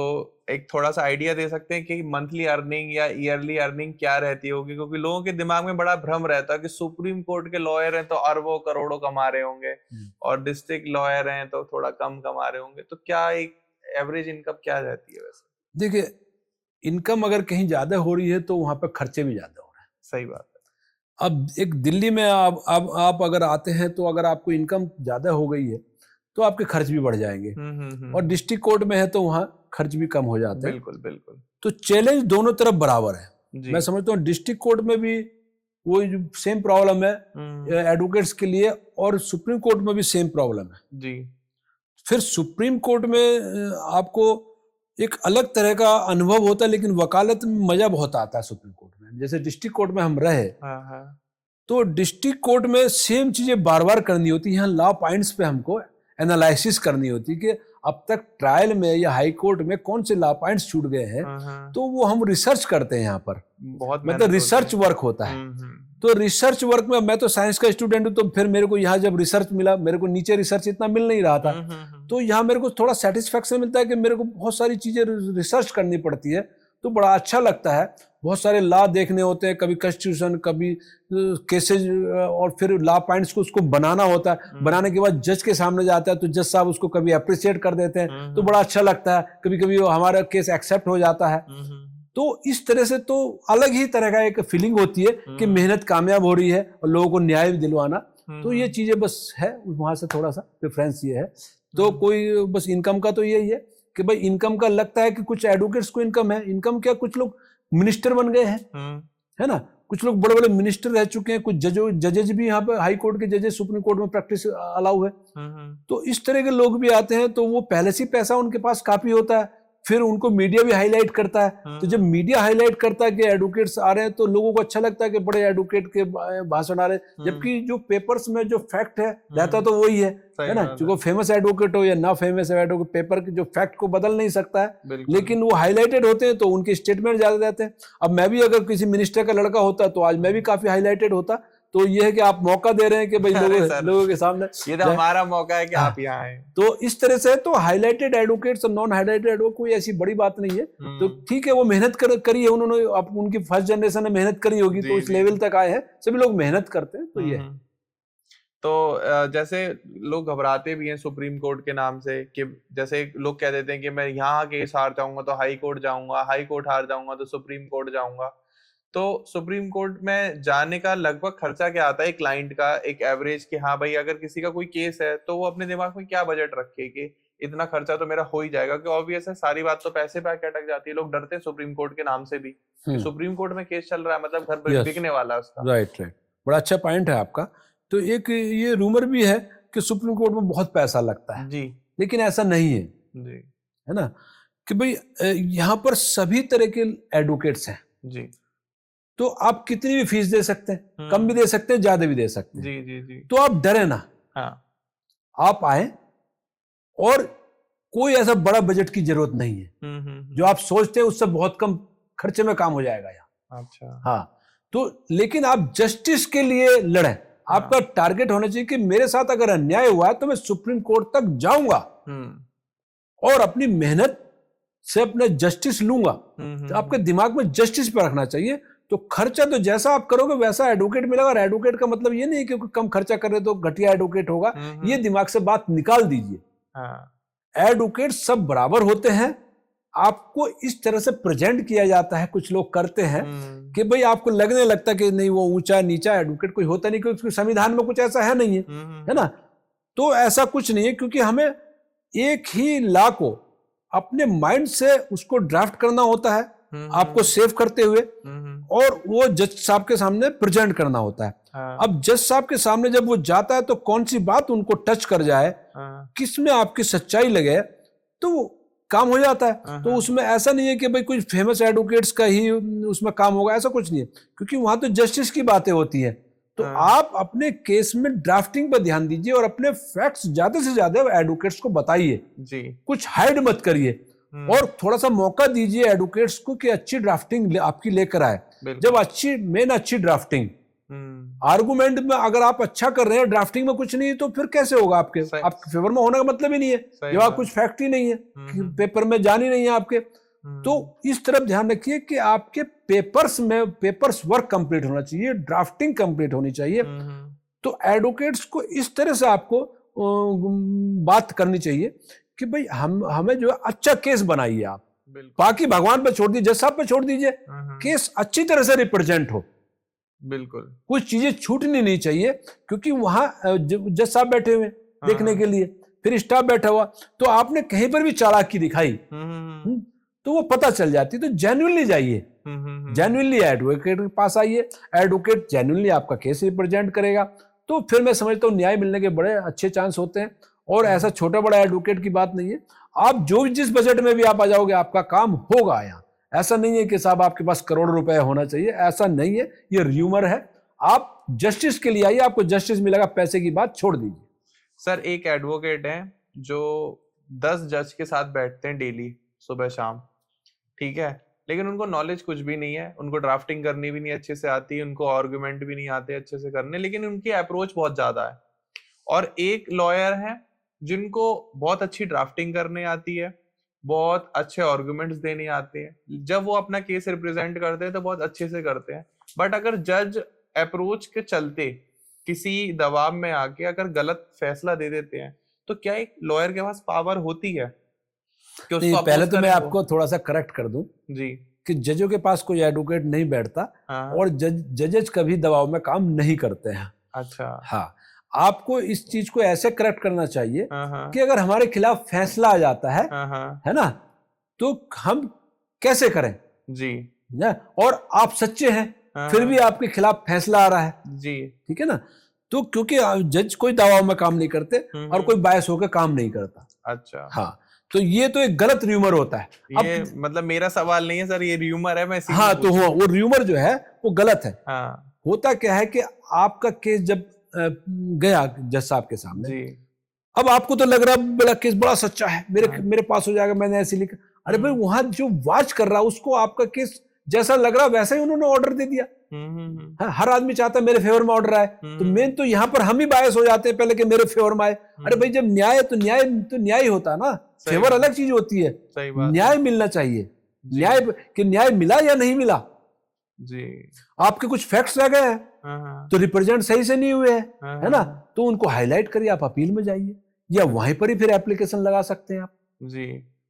एक थोड़ा सा आइडिया दे सकते हैं कि मंथली अर्निंग या ईयरली अर्निंग क्या रहती होगी, क्योंकि लोगों के दिमाग में बड़ा भ्रम रहता है कि सुप्रीम कोर्ट के लॉयर हैं तो अरबों करोड़ों कमा रहे होंगे और डिस्ट्रिक्ट लॉयर हैं तो थोड़ा कम कमा रहे होंगे। तो क्या एक एवरेज इनकम क्या रहती है वैसे? देखिए, इनकम अगर कहीं ज्यादा हो रही है तो वहां पर खर्चे भी ज्यादा हो रहे हैं। सही बात है। अब एक दिल्ली में आप अगर आते हैं तो अगर आपको इनकम ज्यादा हो गई है तो आपके खर्च भी बढ़ जाएंगे। और डिस्ट्रिक्ट कोर्ट में है तो वहाँ खर्च भी कम हो जाते हैं। बिल्कुल बिल्कुल। तो चैलेंज दोनों तरफ बराबर है। जी। मैं समझता हूँ डिस्ट्रिक्ट कोर्ट में भी वो सेम प्रॉब्लम है एडवोकेट्स के लिए, और सुप्रीम कोर्ट में भी सेम प्रॉब्लम है। जी। फिर सुप्रीम कोर्ट में आपको एक अलग तरह का अनुभव होता है, लेकिन वकालत में मजा बहुत आता है सुप्रीम कोर्ट में। जैसे डिस्ट्रिक्ट कोर्ट में हम रहे, तो डिस्ट्रिक्ट कोर्ट में सेम चीजें बार बार करनी होती है। यहाँ लॉ पॉइंट्स पे हमको एनालिसिस करनी होती है कि अब तक ट्रायल में या हाई कोर्ट में कौन से लॉ पॉइंट्स छूट गए हैं, तो वो हम रिसर्च करते हैं। यहाँ पर बहुत मतलब रिसर्च वर्क होता है। तो रिसर्च वर्क में मैं तो साइंस का स्टूडेंट हूँ, तो फिर मेरे को यहाँ जब रिसर्च मिला, मेरे को नीचे रिसर्च इतना मिल नहीं रहा था, तो यहाँ मेरे को थोड़ा सेटिस्फेक्शन मिलता है कि मेरे को बहुत सारी चीजें रिसर्च करनी पड़ती है, तो बड़ा अच्छा लगता है। बहुत सारे लॉ देखने होते हैं, कभी कॉन्स्टिट्यूशन, कभी केसेज, और फिर लॉ पॉइंट्स को उसको बनाना होता है। बनाने के बाद जज के सामने जाता है, तो जज साहब उसको कभी अप्रिशिएट कर देते हैं, तो बड़ा अच्छा लगता है। कभी कभी हमारा केस एक्सेप्ट हो जाता है। तो इस तरह से तो अलग ही तरह का एक फीलिंग होती है कि मेहनत कामयाब हो रही है और लोगों को न्याय भी दिलवाना। तो ये चीजें बस है, वहां से थोड़ा सा डिफरेंस ये है। तो कोई बस इनकम का तो यही है कि भाई इनकम का लगता है कि कुछ एडवोकेट्स को इनकम है। इनकम क्या, कुछ लोग मिनिस्टर बन गए हैं, है ना, कुछ लोग बड़े बड़े मिनिस्टर रह चुके हैं, कुछ जजेज भी यहाँ पे हाई कोर्ट के जजेस सुप्रीम कोर्ट में प्रैक्टिस अलाउ है। तो इस तरह के लोग भी आते हैं, तो वो पहले से पैसा उनके पास काफी होता है, फिर उनको मीडिया भी हाईलाइट करता है। तो जब मीडिया हाईलाइट करता है कि एडवोकेट्स आ रहे हैं, तो लोगों को अच्छा लगता है कि बड़े एडवोकेट के भाषण आ रहे हैं। जबकि जो पेपर्स में जो फैक्ट है रहता तो वही है ना। जो फेमस एडवोकेट हो या ना फेमस एडवोकेट, पेपर के जो फैक्ट को बदल नहीं सकता है, लेकिन वो हाईलाइटेड होते हैं तो उनके स्टेटमेंट ज्यादा रहते हैं। अब मैं भी अगर किसी मिनिस्टर का लड़का होता तो आज मैं भी काफी हाईलाइटेड होता। तो ये है कि आप मौका दे रहे हैं कि भाई लोगों के सामने, ये तो हमारा मौका है कि आप यहाँ आए। तो इस तरह से तो हाईलाइटेड एडवोकेट्स और नॉन हाईलाइटेड एडवोकेट कोई ऐसी बड़ी बात नहीं है। तो ठीक है, वो मेहनत करी है उन्होंने, उनकी फर्स्ट जनरेशन ने मेहनत करी होगी, तो इस लेवल तक आए हैं। सभी लोग मेहनत करते हैं, तो ये है। तो जैसे लोग घबराते भी हैं सुप्रीम कोर्ट के नाम से, कि जैसे लोग कह देते हैं कि मैं यहाँ केस हार जाऊंगा तो हाई कोर्ट जाऊंगा, हाई कोर्ट हार जाऊंगा तो सुप्रीम कोर्ट जाऊंगा। तो सुप्रीम कोर्ट में जाने का लगभग खर्चा क्या आता है क्लाइंट का, एक एवरेज, कि हाँ भाई अगर किसी का कोई केस है तो वो अपने दिमाग में क्या बजट रखे कि इतना खर्चा तो मेरा हो ही जाएगा? क्योंकि ऑब्वियस है, सारी बात तो पैसे पे आके अटक जाती है। लोग डरते हैं सुप्रीम कोर्ट के नाम से भी, सुप्रीम कोर्ट में केस चल रहा है मतलब घर बिकने वाला है उसका। राइट, बड़ा अच्छा पॉइंट है आपका। तो एक ये रूमर भी है कि सुप्रीम कोर्ट में बहुत पैसा लगता है जी, लेकिन ऐसा नहीं है जी, है ना, कि भाई यहाँ पर सभी तरह के एडवोकेट्स हैं जी। तो आप कितनी भी फीस दे सकते हैं, कम भी दे सकते हैं, ज्यादा भी दे सकते हैं जी जी जी। तो आप डरे ना, हाँ, आप आए, और कोई ऐसा बड़ा बजट की जरूरत नहीं है। जो आप सोचते हैं उससे बहुत कम खर्चे में काम हो जाएगा यहाँ। अच्छा, हाँ। तो लेकिन आप जस्टिस के लिए लड़ें। आपका टारगेट होना चाहिए कि मेरे साथ अगर अन्याय हुआ है तो मैं सुप्रीम कोर्ट तक जाऊंगा और अपनी मेहनत से अपना जस्टिस लूंगा। तो आपके दिमाग में जस्टिस पे रखना चाहिए। तो खर्चा तो जैसा आप करोगे वैसा एडवोकेट मिलेगा। और एडवोकेट का मतलब ये नहीं कि कम खर्चा कर रहे तो घटिया एडवोकेट होगा, ये दिमाग से बात निकाल दीजिए। एडवोकेट सब बराबर होते हैं। आपको इस तरह से प्रेजेंट किया जाता है, कुछ लोग करते हैं कि भाई आपको लगने लगता कि नहीं वो ऊंचा नीचा एडवोकेट कोई होता नहीं, क्योंकि संविधान में कुछ ऐसा है नहीं है ना। तो ऐसा कुछ नहीं है, क्योंकि हमें एक ही लॉ को अपने माइंड से उसको ड्राफ्ट करना होता है, आपको सेव करते हुए, और वो जज साहब के सामने प्रेजेंट करना होता है। अब जज साहब के सामने जब वो जाता है तो कौन सी बात उनको टच कर जाए, किसमें आपकी सच्चाई लगे, तो काम हो जाता है। तो उसमें ऐसा नहीं है कि भाई कुछ फेमस एडवोकेट्स का ही उसमें काम होगा, ऐसा कुछ नहीं है, क्योंकि वहां तो जस्टिस की बातें होती है। तो आप अपने केस में ड्राफ्टिंग पर ध्यान दीजिए और अपने फैक्ट्स ज्यादा से ज्यादा एडवोकेट्स को बताइए जी, कुछ हाइड मत करिए, और थोड़ा सा मौका दीजिए एडवोकेट्स को कि अच्छी ड्राफ्टिंग आपकी लेकर आए। जब अच्छी ड्राफ्टिंग आर्गुमेंट में अगर आप अच्छा कर रहे हैं, ड्राफ्टिंग में कुछ नहीं है, तो फिर कैसे होगा आपके फेवर में होने का मतलब ही नहीं है, जब आप कुछ फैक्ट ही नहीं है, पेपर में जान ही नहीं है आपके। तो इस तरफ ध्यान रखिए कि आपके पेपर्स वर्क कंप्लीट होना चाहिए, ड्राफ्टिंग कंप्लीट होनी चाहिए। तो एडवोकेट्स को इस तरह से आपको बात करनी चाहिए कि भाई हमें जो है अच्छा केस बनाइए आप, बाकी भगवान पे छोड़ दीजिए, जज साहब पे छोड़ दीजिए, केस अच्छी तरह से रिप्रेजेंट हो। बिल्कुल, कुछ चीजें छूटनी नहीं चाहिए, क्योंकि वहां जज साहब बैठे हुए देखने के लिए, फिर स्टाफ बैठा हुआ, तो आपने कहीं पर भी चालाकी दिखाई तो वो पता चल जाती। तो जेन्युइनली जाइए, जेन्युइनली एडवोकेट के पास आइए, एडवोकेट जेन्युइनली आपका केस रिप्रेजेंट करेगा, तो फिर मैं समझता हूँ न्याय मिलने के बड़े अच्छे चांस होते हैं। और ऐसा छोटा बड़ा एडवोकेट की बात नहीं है, आप जिस बजट में भी आप आ जाओगे आपका काम होगा। यहाँ ऐसा नहीं है कि साहब आपके पास करोड़ रुपए होना चाहिए, ऐसा नहीं है, ये र्यूमर है। आप जस्टिस के लिए आइए, आपको जस्टिस मिलेगा, पैसे की बात छोड़ दीजिए। सर, एक एडवोकेट है जो 10 जज के साथ बैठते हैं डेली, सुबह शाम, ठीक है, लेकिन उनको नॉलेज कुछ भी नहीं है, उनको ड्राफ्टिंग करनी भी नहीं अच्छे से आती, उनको आर्गुमेंट भी नहीं आते अच्छे से करने, लेकिन उनकी अप्रोच बहुत ज्यादा है। और एक लॉयर है जिनको बहुत अच्छी ड्राफ्टिंग करने आती है, बहुत अच्छे आर्गुमेंट्स देने आते हैं, जब वो अपना केस रिप्रेजेंट करते हैं तो बहुत अच्छे से करते हैं। बट अगर जज अप्रोच के चलते किसी दबाव में आके अगर गलत फैसला दे देते हैं, तो क्या एक लॉयर के पास पावर होती है कि उसको? पहले तो मैं आपको थोड़ा सा करेक्ट कर दूं जी कि जजों के पास कोई एडवोकेट नहीं बैठता, और जजेज कभी दबाव में काम नहीं करते हैं। अच्छा, हाँ, आपको इस चीज को ऐसे करेक्ट करना चाहिए कि अगर हमारे खिलाफ फैसला आ जाता है ना, तो हम कैसे करें जी, और आप सच्चे हैं, फिर भी आपके खिलाफ फैसला आ रहा है जी, ठीक है ना, तो क्योंकि जज कोई दबाव में काम नहीं करते और कोई बायस होकर काम नहीं करता। अच्छा, हाँ, तो ये तो एक गलत र्यूमर होता है। ये मतलब मेरा सवाल नहीं है सर, ये र्यूमर है, मैं हाँ, तो वो र्यूमर जो है वो गलत है। हाँ, होता क्या है कि आपका केस जब गया जज साहब के सामने जी, अब आपको तो लग रहा है बड़ा केस बड़ा सच्चा है, मेरे पास हो जाएगा, मैंने ऐसे लिखा। अरे भाई, वहां जो वाच कर रहा उसको आपका केस जैसा लग रहा वैसा ही उन्होंने ऑर्डर दे दिया। हर आदमी चाहता है मेरे फेवर में ऑर्डर आए, तो मेन तो यहाँ पर हम ही बायस हो जाते हैं पहले कि मेरे फेवर में आए। अरे भाई, जब न्याय तो न्याय होता है ना, फेवर अलग चीज होती है, न्याय मिलना चाहिए। न्याय मिला या नहीं मिला जी, आपके कुछ फैक्ट्स रह गए हैं तो रिप्रेजेंट सही से नहीं हुए हैं, है ना, तो उनको हाईलाइट करिए, आप अपील में जाइए, या वहीं पर ही फिर एप्लीकेशन लगा सकते हैं आप जी,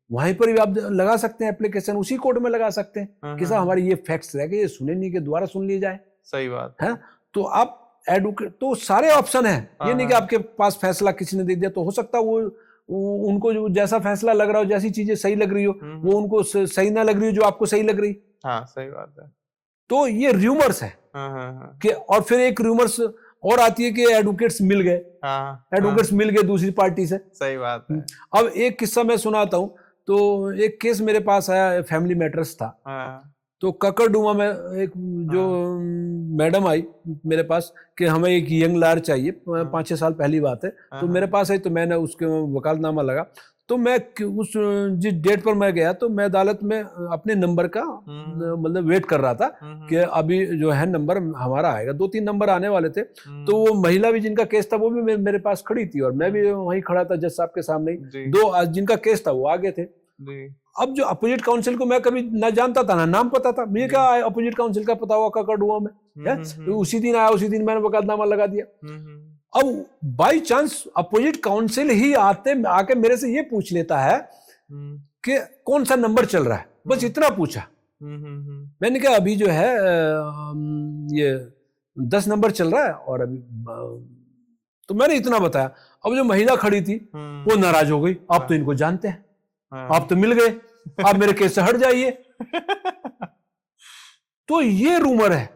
वहीं पर भी आप लगा सकते हैं एप्लीकेशन, उसी कोर्ट में लगा सकते हैं कि साहब हमारे ये फैक्ट्स रह गए, ये सुने नहीं, के द्वारा सुन लिए जाए। सही बात है। तो आप एडवोकेट, तो सारे ऑप्शन है, ये नहीं कि आपके पास फैसला किसी ने दे दिया, तो हो सकता है वो उनको जो जैसा फैसला लग रहा हो, जैसी चीजें सही लग रही हो, वो उनको सही ना लग रही हो जो आपको सही लग रही। हाँ, सही बात है। तो ये र्यूमर्स है कि, और फिर एक र्यूमर्स और आती है कि एडवोकेट्स मिल गए, एडवोकेट्स मिल गए दूसरी पार्टी से। सही बात है। अब एक किस्सा मैं सुनाता हूँ। तो एक केस मेरे पास आया, फैमिली मैटर्स था। तो ककरडुमा में एक जो मैडम आई मेरे पास कि हमें एक यंग लॉयर चाहिए, 5-6 साल पहली बात है। तो मेरे पास आई, तो मैंने उसके वकालतनामा लगा। तो मैं उस जिस डेट पर मैं गया, तो मैं अदालत में अपने नंबर का मतलब वेट कर रहा था कि अभी जो है नंबर हमारा आएगा। 2-3 नंबर आने वाले थे। तो वो महिला भी जिनका केस था वो भी मेरे पास खड़ी थी, और मैं भी वहीं खड़ा था जज साहब के सामने ही। 2 जिनका केस था वो आगे थे। अब जो अपोजिट काउंसिल को मैं कभी ना जानता था ना नाम पता था, मुझे क्या अपोजिट काउंसिल का पता हुआ ककरडुमा में, उसी दिन आया, उसी दिन मैंने वकालतनामा लगा दिया। अब बाई चांस अपोजिट काउंसिल ही आके मेरे से ये पूछ लेता है कि कौन सा नंबर चल रहा है, बस इतना पूछा। मैंने कहा अभी जो है ये 10 नंबर चल रहा है, और अभी तो मैंने इतना बताया। अब जो महिला खड़ी थी वो नाराज हो गई, आप तो इनको जानते हैं, आप तो मिल गए, आप मेरे केस से हट जाइए। तो ये रूमर है।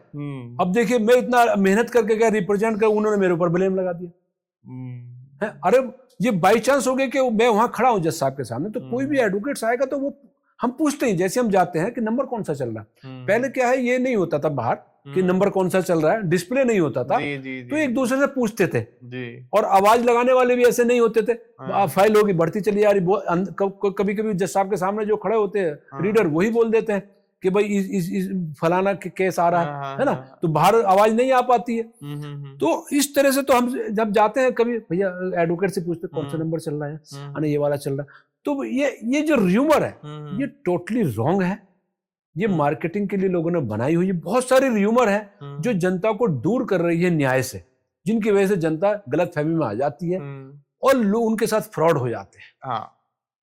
अब देखिए, मैं इतना मेहनत करके क्या रिप्रेजेंट कर, उन्होंने मेरे ऊपर ब्लेम लगा दिया है। अरे ये बाई चांस हो गया कि मैं वहां खड़ा हूं जज साहब के सामने, तो कोई भी एडवोकेट्स आएगा तो वो हम पूछते हैं, जैसे हम जाते हैं कि नंबर कौन सा चल रहा है। पहले क्या है, ये नहीं होता था बाहर कि नंबर कौन सा चल रहा है, डिस्प्ले नहीं होता था। तो एक दूसरे से पूछते थे, और आवाज लगाने वाले भी ऐसे नहीं होते थे। फाइल होगी बढ़ती चली जा रही, कभी कभी जज साहब के सामने जो खड़े होते हैं रीडर, वही बोल देते हैं कि भाई इस फलाना केस आ रहा है ना, हाँ। तो बाहर आवाज नहीं आ पाती है। हम्म। तो इस तरह से तो हम जब जाते हैं कभी, भैया एडवोकेट से पूछते कौन सा नंबर चल रहा है, अरे ये वाला चल रहा है। तो ये जो र्यूमर है ये टोटली रॉन्ग है। ये मार्केटिंग के लिए लोगों ने बनाई हुई बहुत सारी र्यूमर है जो जनता को दूर कर रही है न्याय से, जिनकी वजह से जनता गलत फहमी में आ जाती है और लोग उनके साथ फ्रॉड हो जाते हैं। हाँ,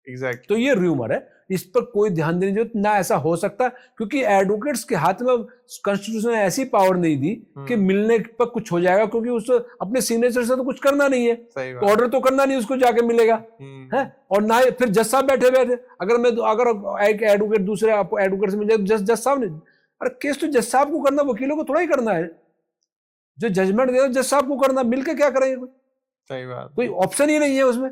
एग्जैक्टली। तो ये र्यूमर है, इस पर कोई ध्यान देने की जरूरत ना, ऐसा हो सकता क्योंकि एडवोकेट्स के हाथ में कॉन्स्टिट्यूशन ने ऐसी पावर नहीं दी कि मिलने पर कुछ हो जाएगा, क्योंकि उस अपने सिग्नेचर से तो कुछ करना नहीं है, तो ऑर्डर तो करना नहीं, उसको जाके मिलेगा है। और ना ही फिर जज साहब बैठे बैठे, अगर एक एडवोकेट दूसरे एडवोकेट से मिल जाए, जज साहब ने, अरे केस तो जज साहब को करना, वकीलों को थोड़ा ही करना है। जो जजमेंट दे जज साहब को करना, मिलकर क्या करेंगे? सही बात, कोई ऑप्शन ही नहीं है उसमें।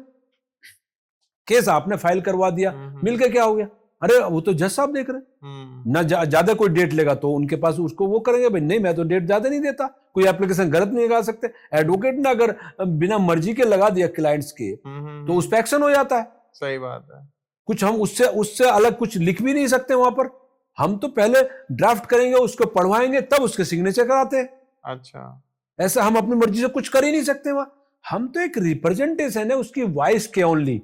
केस आपने फाइल करवा दिया, मिलके क्या हो गया? अरे वो तो जज साहब देख रहे ना, ज्यादा कोई डेट लेगा तो उनके पास उसको वो करेंगे, भाई नहीं मैं तो डेट ज्यादा नहीं देता, कोई एप्लीकेशन गलत नहीं लगा सकते। एडवोकेट ने अगर बिना मर्जी के लगा दिया क्लाइंट्स के तो उस पर एक्शन हो जाता है। सही बात है। कुछ हम उससे अलग कुछ लिख भी नहीं सकते वहां पर। हम तो पहले ड्राफ्ट करेंगे, उसको पढ़वाएंगे, तब उसके सिग्नेचर कराते हैं। अच्छा, ऐसा हम अपनी मर्जी से कुछ कर ही नहीं सकते वहां। हम तो एक रिप्रेजेंटेशन है उसकी वॉइस के ओनली।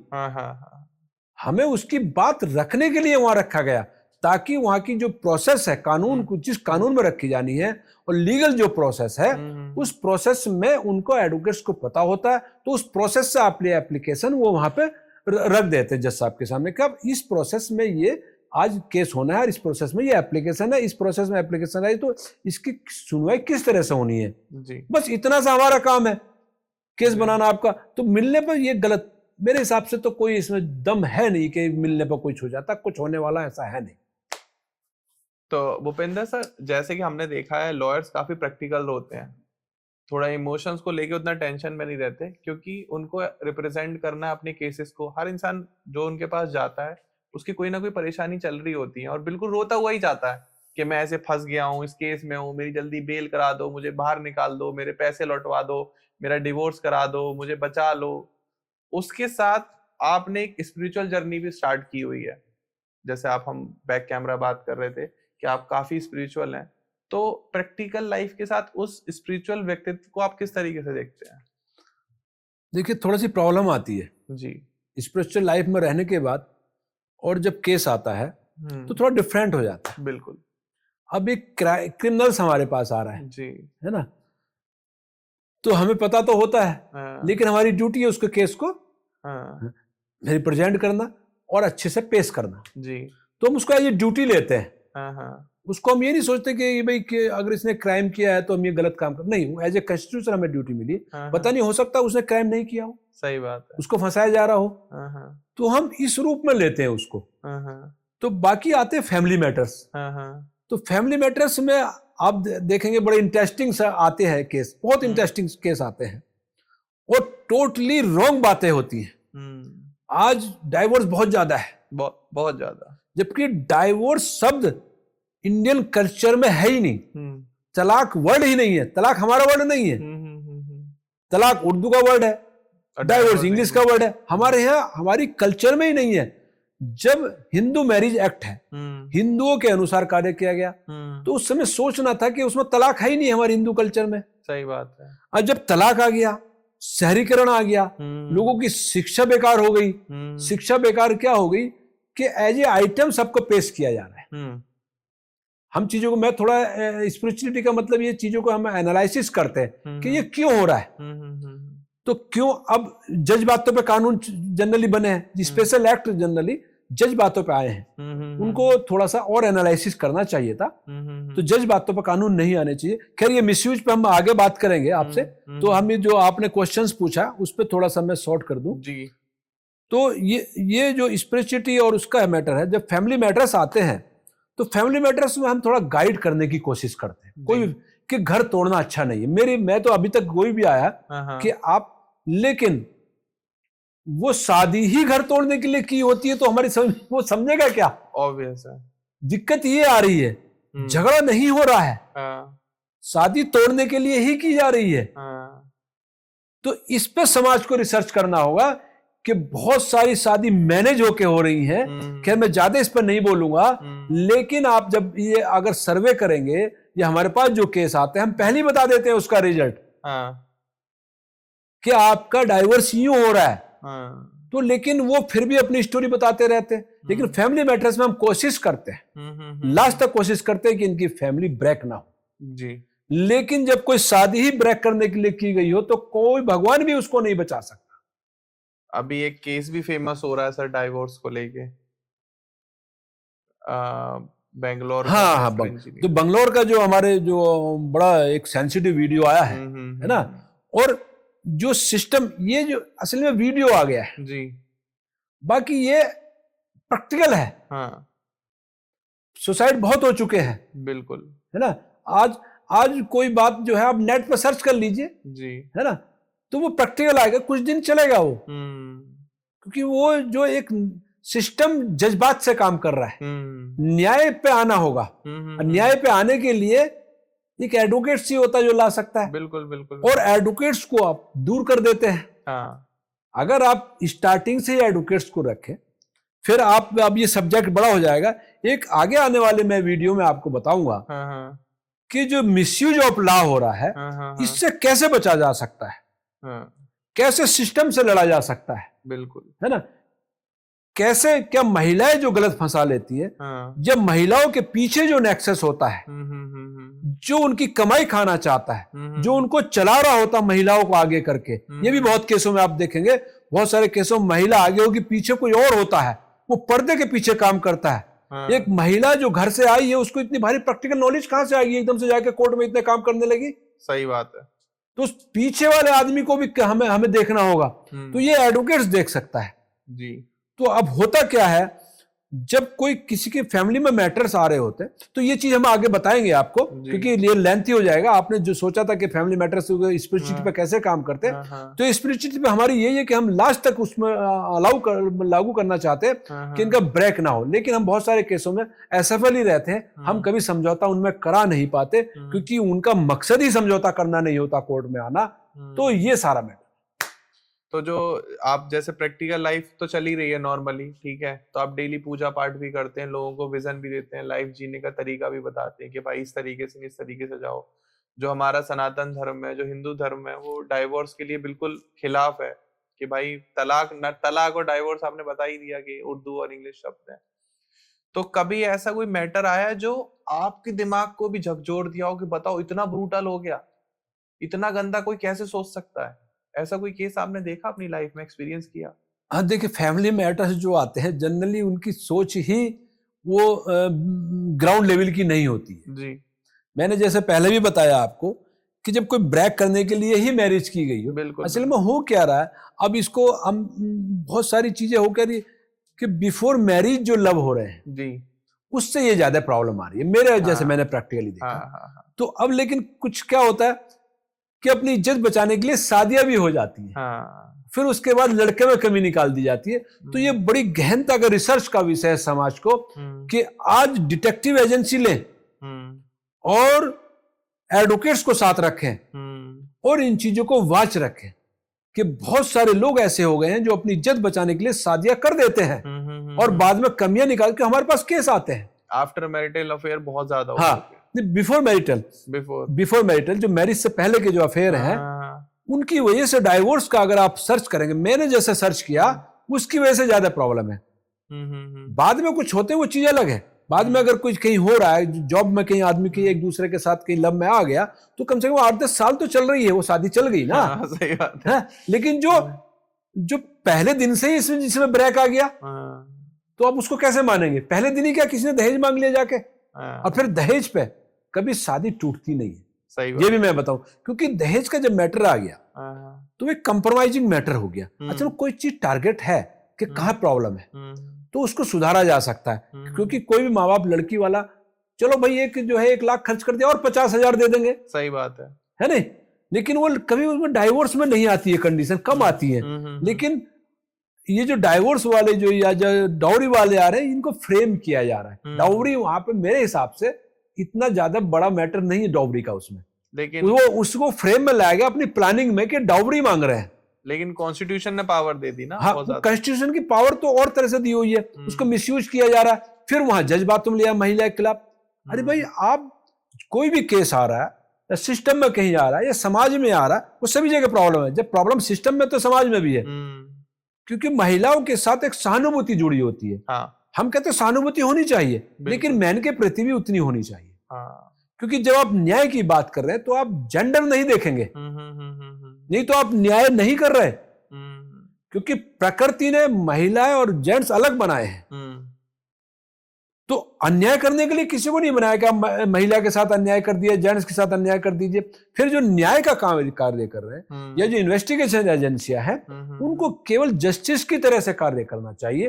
हमें उसकी बात रखने के लिए वहां रखा गया, ताकि वहां की जो प्रोसेस है, कानून जिस कानून में रखी जानी है और लीगल जो प्रोसेस है, उस प्रोसेस में उनको एडवोकेट्स को पता होता है, तो उस प्रोसेस से आप एप्लीकेशन वो वहां पे रख देते हैं जज साहब के सामने। कब इस प्रोसेस में ये आज केस होना है, इस प्रोसेस में ये एप्लीकेशन है, इस प्रोसेस में एप्लीकेशन आई, तो इसकी सुनवाई किस तरह से होनी है जी। बस इतना सा हमारा काम है, केस बनाना आपका। तो मिलने पर ये गलत, मेरे हिसाब से तो कोई इसमें दम है नहीं कि मिलने पर कुछ हो जाता, कुछ होने वाला ऐसा है नहीं। तो भूपेंद्र सर, जैसे कि हमने देखा है लॉयर्स काफी प्रैक्टिकल होते हैं, थोड़ा इमोशंस को लेके उतना टेंशन में नहीं रहते, क्योंकि उनको रिप्रेजेंट करना है अपने केसेस को। हर इंसान जो उनके पास जाता है उसकी कोई ना कोई परेशानी चल रही होती है और बिल्कुल रोता हुआ ही जाता है कि मैं ऐसे फंस गया हूँ, इस केस में हूँ, मेरी जल्दी बेल करा दो, मुझे बाहर निकाल दो, मेरे पैसे लौटवा दो, मेरा डिवोर्स करा दो, मुझे बचा लो। उसके साथ आपने एक स्पिरिचुअल जर्नी भी स्टार्ट की हुई है, जैसे हम बैक कैमरा बात कर रहे थे कि आप काफी स्पिरिचुअल हैं। तो प्रैक्टिकल लाइफ के साथ उस स्पिरिचुअल व्यक्तित्व को आप किस तरीके से देखते हैं? देखिए, थोड़ी सी प्रॉब्लम आती है जी स्पिरिचुअल लाइफ में रहने के बाद, और जब केस आता है तो थोड़ा डिफरेंट हो जाता है। बिल्कुल। अब एक क्रिमिनल्स हमारे पास आ रहा है जी, है ना, तो हमें पता तो होता है, लेकिन हमारी ड्यूटी है उसके केस को रिप्रेजेंट करना और अच्छे से पेश करना जी। तो हम उसका ये ड्यूटी लेते हैं। उसको हम ये नहीं सोचते कि भाई कि अगर इसने क्राइम किया है तो हम ये गलत काम कर, नहीं, एज ए कॉन्स्टिट्यूशन हमें ड्यूटी मिली। पता नहीं, हो सकता है उसने क्राइम नहीं किया हो, सही बात है, उसको फंसाया जा रहा हो, तो हम इस रूप में लेते हैं उसको। तो बाकी आते हैं फैमिली मैटर्स। तो फैमिली मैटर्स में आप देखेंगे बड़े इंटरेस्टिंग सा आते हैं केस, बहुत इंटरेस्टिंग केस आते हैं और टोटली रॉन्ग बातें होती हैं। आज डाइवोर्स बहुत ज्यादा है, बहुत ज्यादा, जबकि डाइवोर्स शब्द इंडियन कल्चर में है ही नहीं। तलाक वर्ड ही नहीं है, तलाक हमारा वर्ड नहीं है। तलाक उर्दू का वर्ड है, डाइवोर्स इंग्लिश का वर्ड है, हमारे यहाँ हमारी कल्चर में ही नहीं है। जब हिंदू मैरिज एक्ट है, हिंदुओं के अनुसार कार्य किया गया, तो उस समय सोचना था कि उसमें तलाक है ही नहीं हमारे हिंदू कल्चर में। सही बात है। और जब तलाक आ गया, शहरीकरण आ गया, लोगों की शिक्षा बेकार हो गई। शिक्षा बेकार क्या हो गई कि एज ए आइटम सबको पेश किया जा रहा है। हम चीजों को, मैं थोड़ा स्पिरिचुअलिटी का मतलब ये चीजों को हम एनालिसिस करते हैं कि ये क्यों हो रहा है। तो क्यों अब जज बातों पे कानून जनरली बने हैं, स्पेशल एक्ट जनरली जज बातों पे आए हैं, उनको थोड़ा सा और एनालिसिस करना चाहिए था। तो जज बातों पे कानून नहीं आने चाहिए। खैर, ये मिसयूज पे हम आगे बात करेंगे आपसे। तो हमें जो आपने क्वेश्चंस पूछा उस पर थोड़ा सा मैं शॉर्ट कर दूं जी। तो ये जो स्पिरिचुअलिटी और उसका मैटर है, जब फैमिली मैटर्स आते हैं तो फैमिली मैटर्स में हम थोड़ा गाइड करने की कोशिश करते हैं। कोई कि घर तोड़ना अच्छा नहीं है, मैं तो अभी तक कोई भी आया कि आप, लेकिन वो शादी ही घर तोड़ने के लिए की होती है तो हमारी वो समझेगा क्या? ऑब्वियस है। दिक्कत ये आ रही है, झगड़ा नहीं हो रहा है, शादी तोड़ने के लिए ही की जा रही है। तो इस पे समाज को रिसर्च करना होगा कि बहुत सारी शादी मैनेज होके हो रही हैं। खैर मैं ज्यादा इस पर नहीं बोलूंगा, लेकिन आप जब ये अगर सर्वे करेंगे या हमारे पास जो केस आते हैं हम पहले ही बता देते हैं उसका रिजल्ट कि आपका डाइवोर्स यूं हो रहा है। तो लेकिन वो फिर भी अपनी स्टोरी बताते रहते हैं। लेकिन फैमिली मैटर्स में हम कोशिश करते हैं, लास्ट तक कोशिश करते हैं कि इनकी फैमिली ब्रेक ना हो जी। लेकिन जब कोई शादी ही ब्रेक करने के लिए की गई हो तो कोई भगवान भी उसको नहीं बचा सकता। अभी एक केस भी फेमस हो रहा है सर डाइवोर्स को लेके, बेंगलोर। हाँ, तो बंगलोर का जो हमारे जो बड़ा एक सेंसिटिव वीडियो आया है ना, और जो सिस्टम ये जो असल में वीडियो आ गया है जी, बाकी ये प्रैक्टिकल है। हाँ, सुसाइड बहुत हो चुके हैं, बिल्कुल, है ना। आज कोई बात जो है आप नेट पर सर्च कर लीजिए जी, है ना, तो वो प्रैक्टिकल आएगा, कुछ दिन चलेगा वो, क्योंकि वो जो एक सिस्टम जज्बात से काम कर रहा है। न्याय पे आना होगा, न्याय पे आने के लिए एक एडवोकेट ही होता है जो ला सकता है। बिल्कुल बिल्कुल। और एडवोकेट्स को आप दूर कर देते हैं। हाँ। अगर आप स्टार्टिंग से ही एडवोकेट्स को रखें, फिर आप अब ये सब्जेक्ट बड़ा हो जाएगा। एक आगे आने वाले मैं वीडियो में आपको बताऊंगा कि जो मिसयूज ऑफ लॉ हो रहा है इससे कैसे बचा जा सकता है, कैसे सिस्टम से लड़ा जा सकता है, बिल्कुल, है ना। कैसे क्या महिलाएं जो गलत फंसा लेती है, जब महिलाओं के पीछे जो नेक्सस होता है, जो उनकी कमाई खाना चाहता है, जो उनको चला रहा होता महिलाओं को आगे करके, ये भी बहुत केसों में आप देखेंगे, बहुत सारे केसों में महिला आगे होगी, पीछे कोई और होता है, वो पर्दे के पीछे काम करता है। एक महिला जो घर से आई है उसको इतनी भारी प्रैक्टिकल नॉलेज कहां से आएगी, एकदम से जाके कोर्ट में इतने काम करने लगी। सही बात है। तो उस पीछे वाले आदमी को भी हमें देखना होगा। तो ये एडवोकेट्स देख सकता है जी। तो अब होता क्या है, जब कोई किसी के फैमिली में मैटर्स आ रहे होते तो ये चीज हम आगे बताएंगे आपको, क्योंकि ये लेंथी हो जाएगा। आपने जो सोचा था कि फैमिली मैटर्स स्पिरिचुअलिटी पे कैसे काम करते हैं, तो स्पिरिचुअलिटी पे हमारी यही है कि हम लास्ट तक उसमें लागू करना चाहते हैं कि इनका ब्रेक ना हो। लेकिन हम बहुत सारे केसों में असफल ही रहते हैं, हम कभी समझौता उनमें करा नहीं पाते, क्योंकि उनका मकसद ही समझौता करना नहीं होता कोर्ट में आना। तो ये सारा मैटर। तो जो आप जैसे प्रैक्टिकल लाइफ तो चल ही रही है नॉर्मली, ठीक है, तो आप डेली पूजा पाठ भी करते हैं, लोगों को विजन भी देते हैं, लाइफ जीने का तरीका भी बताते हैं कि भाई इस तरीके से इस तरीके से जाओ। जो हमारा सनातन धर्म है, जो हिंदू धर्म है, वो डाइवोर्स के लिए बिल्कुल खिलाफ है कि भाई तलाक और डाइवोर्स आपने बता ही दिया कि उर्दू और इंग्लिश शब्द है। तो कभी ऐसा कोई मैटर आया है जो आपके दिमाग को भी झकझोर दिया हो कि बताओ इतना ब्रूटल हो गया, इतना गंदा कोई कैसे सोच सकता है? ऐसा कोई केस आपने देखा अपनी लाइफ में, एक्सपीरियंस किया? हाँ, देखिए फैमिली मैटर्स जो आते हैं जनरली उनकी सोच ही वो ग्राउंड लेवल की नहीं होती है जी। मैंने जैसे पहले भी बताया आपको कि जब कोई ब्रेक करने के लिए ही मैरिज की गई हो, बिल्कुल, असल में हो क्या रहा है, अब इसको हम बहुत सारी चीजें हो क्या रही कि बिफोर मैरिज जो लव हो रहे हैं जी, उससे ये ज्यादा प्रॉब्लम आ रही है मेरे जैसे मैंने प्रैक्टिकली देखा। तो अब लेकिन कुछ क्या होता है कि अपनी इज्जत बचाने के लिए शादियां भी हो जाती हैं, फिर उसके बाद लड़के में कमी निकाल दी जाती है। तो ये बड़ी गहनता का रिसर्च का विषय है समाज को कि आज डिटेक्टिव एजेंसी लें और एडवोकेट्स को साथ रखें और इन चीजों को वॉच रखें कि बहुत सारे लोग ऐसे हो गए हैं जो अपनी इज्जत बचाने के लिए शादियां कर देते हैं और बाद में कमियां निकाल के हमारे पास केस आते हैं। आफ्टर मैरिटल अफेयर बहुत ज्यादा हो हाँ, बिफोर मैरिटल जो मैरिज से पहले के जो अफेयर हैं उनकी वजह से डाइवोर्स का अगर आप सर्च करेंगे, मैंने जैसे सर्च किया उसकी वजह से ज्यादा प्रॉब्लम है। बाद में कुछ होते हैं वो चीज अलग है, बाद में अगर कुछ कहीं हो रहा है, जॉब में कहीं आदमी की एक दूसरे के साथ कहीं लव में आ गया तो कम से कम 8-10 साल तो चल रही है, वो शादी चल गई ना। सही बात है। लेकिन जो पहले दिन से ही जिसमें ब्रेक आ गया तो आप उसको कैसे मानेंगे? पहले दिन ही क्या किसी ने दहेज मांग लिया जाके, और फिर दहेज पे कभी शादी टूटती नहीं है। सही ये भी मैं बताऊं, क्योंकि दहेज का जब मैटर आ गया तो एक कंप्रोमाइजिंग मैटर हो गया। अच्छा, कोई चीज टारगेट है कि कहाँ प्रॉब्लम है तो उसको सुधारा जा सकता है, क्योंकि कोई भी माँ बाप लड़की वाला चलो भाई एक जो है 1 लाख खर्च कर दिया और 50,000 दे देंगे, सही बात है नहीं? लेकिन वो कभी उसमें डाइवोर्स में नहीं आती है, कंडीशन कम आती है। लेकिन ये जो डाइवोर्स वाले जो या जो डाउरी वाले आ रहे हैं इनको फ्रेम किया जा रहा है। डाउरी वहां पे मेरे हिसाब से इतना ज्यादा बड़ा मैटर नहीं है डाउरी का उसमें, लेकिन वो उसको फ्रेम में लाया गया अपनी प्लानिंग में कि डाउरी मांग रहे हैं। लेकिन कॉन्स्टिट्यूशन ने पावर दे दी ना। हाँ, कॉन्स्टिट्यूशन की पावर तो और तरह से दी हुई है, उसको मिसयूज किया जा रहा है। फिर वहां जज्बात में लिया महिला के खिलाफ। अरे भाई, आप कोई भी केस आ रहा है या सिस्टम में कहीं आ रहा है या समाज में आ रहा है, वो सभी जगह प्रॉब्लम है। जब प्रॉब्लम सिस्टम में तो समाज में भी है, क्योंकि महिलाओं के साथ एक सहानुभूति जुड़ी होती है। हाँ। हम कहते हैं सहानुभूति होनी चाहिए, लेकिन मैन के प्रति भी उतनी होनी चाहिए। हाँ। क्योंकि जब आप न्याय की बात कर रहे हैं तो आप जेंडर नहीं देखेंगे, नहीं तो आप न्याय नहीं कर रहे, क्योंकि प्रकृति ने महिलाएं और जेंट्स अलग बनाए हैं। तो अन्याय करने के लिए किसी को नहीं बनाया कि आप महिला के साथ अन्याय कर दिए, जेंट्स के साथ अन्याय कर दीजिए। फिर जो न्याय का कार्य कर रहे हैं या जो इन्वेस्टिगेशन एजेंसियां हैं, उनको केवल जस्टिस की तरह से कार्य करना चाहिए,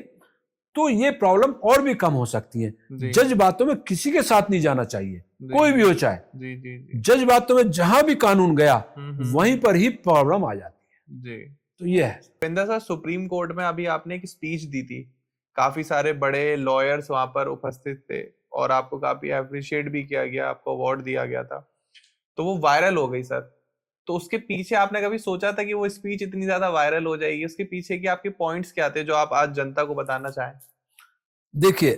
तो ये प्रॉब्लम और भी कम हो सकती है। जज बातों में किसी के साथ नहीं जाना चाहिए, कोई भी हो चाहे। जज बातों में जहां भी कानून गया वहीं पर ही प्रॉब्लम आ जाती है। तो ये है। पेंदा सर, सुप्रीम कोर्ट में अभी आपने एक स्पीच दी थी, काफी सारे बड़े लॉयर्स वहां पर उपस्थित थे और आपको काफी अप्रिशिएट भी किया गया, आपको अवार्ड दिया गया था, तो वो वायरल हो गई सर। तो उसके पीछे आपने कभी सोचा था कि वो स्पीच इतनी ज्यादा वायरल हो जाएगी? उसके पीछे के आपके पॉइंट्स क्या थे जो आप आज जनता को बताना चाहें? देखिए,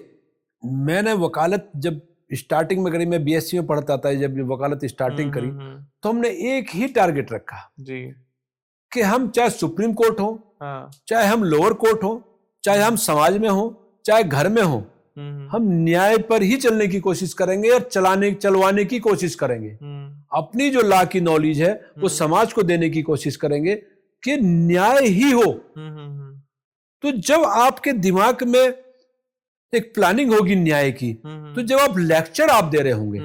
मैंने वकालत जब स्टार्टिंग में करी, मैं बीएससी में पढ़ता था, जब वकालत स्टार्टिंग करी तो हमने एक ही टारगेट रखा जी, कि हम चाहे सुप्रीम कोर्ट हो, चाहे हम लोअर कोर्ट हो, चाहे हम समाज में हो, चाहे घर में हो, हम न्याय पर ही चलने की कोशिश करेंगे और चलवाने की कोशिश करेंगे। अपनी जो लॉ की नॉलेज है वो समाज को देने की कोशिश करेंगे कि न्याय ही हो। तो जब आपके दिमाग में एक प्लानिंग होगी न्याय की, तो जब आप लेक्चर आप दे रहे होंगे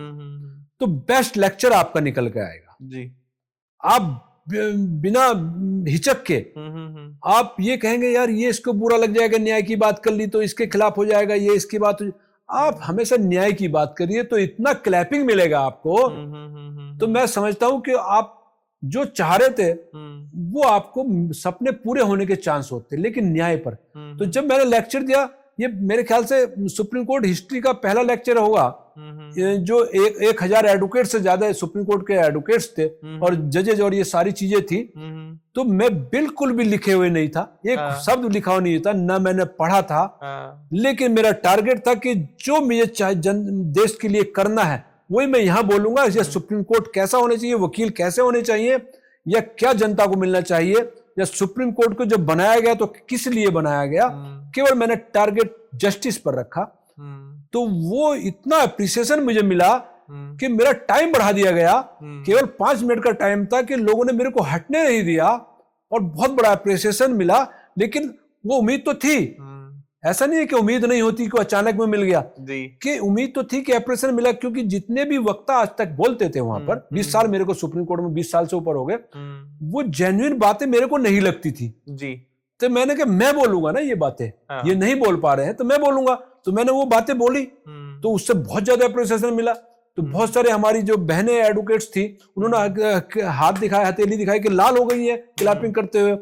तो बेस्ट लेक्चर आपका निकल के आएगा जी। आप बिना हिचक के आप ये कहेंगे, यार ये इसको बुरा लग जाएगा, न्याय की बात कर ली तो इसके खिलाफ हो जाएगा, ये इसकी बात हो। आप हमेशा न्याय की बात करिए तो इतना क्लैपिंग मिलेगा आपको। तो मैं समझता हूं कि आप जो चाह रहे थे वो आपको सपने पूरे होने के चांस होते, लेकिन न्याय पर। तो जब मैंने लेक्चर दिया, ये मेरे ख्याल से सुप्रीम कोर्ट हिस्ट्री का पहला लेक्चर होगा, जो 1000 एडवोकेट से ज्यादा सुप्रीम कोर्ट के एडवोकेट्स थे और जजेज और ये सारी चीजें थी। तो मैं बिल्कुल भी लिखे हुए नहीं था, एक शब्द लिखा हुआ नहीं था, ना मैंने पढ़ा था, लेकिन मेरा टारगेट था कि जो मुझे चाहे देश के लिए करना है वही मैं यहाँ बोलूंगा। या सुप्रीम कोर्ट कैसा होना चाहिए, वकील कैसे होने चाहिए, या क्या जनता को मिलना चाहिए, या सुप्रीम कोर्ट को जब बनाया गया तो किस लिए बनाया गया, केवल मैंने टारगेट जस्टिस पर रखा। तो वो इतना अप्रिसिएशन मुझे मिला कि मेरा टाइम बढ़ा दिया गया। केवल 5 मिनट का टाइम था कि लोगों ने मेरे को हटने नहीं दिया और बहुत बड़ा अप्रिसिएशन मिला। लेकिन वो उम्मीद तो थी, ऐसा नहीं है कि उम्मीद नहीं होती कि अचानक में मिल गया, कि उम्मीद तो थी कि अप्रिसिएशन मिला, क्योंकि जितने भी वक्ता आज तक बोलते थे वहां पर, 20 साल मेरे को सुप्रीम कोर्ट में 20 साल से ऊपर हो गए, वो जेन्युइन बातें मेरे को नहीं लगती थी जी। तो मैंने कहा मैं बोलूंगा ना ये बातें, ये नहीं बोल पा रहे हैं तो मैं बोलूंगा। तो मैंने वो बातें बोली तो उससे बहुत ज्यादा अप्रिसिएशन मिला। तो बहुत सारे हमारी जो बहनें एडवोकेट्स थी, उन्होंने हाथ दिखाया, हथेली दिखाई कि लाल हो गई है क्लैपिंग करते हुए।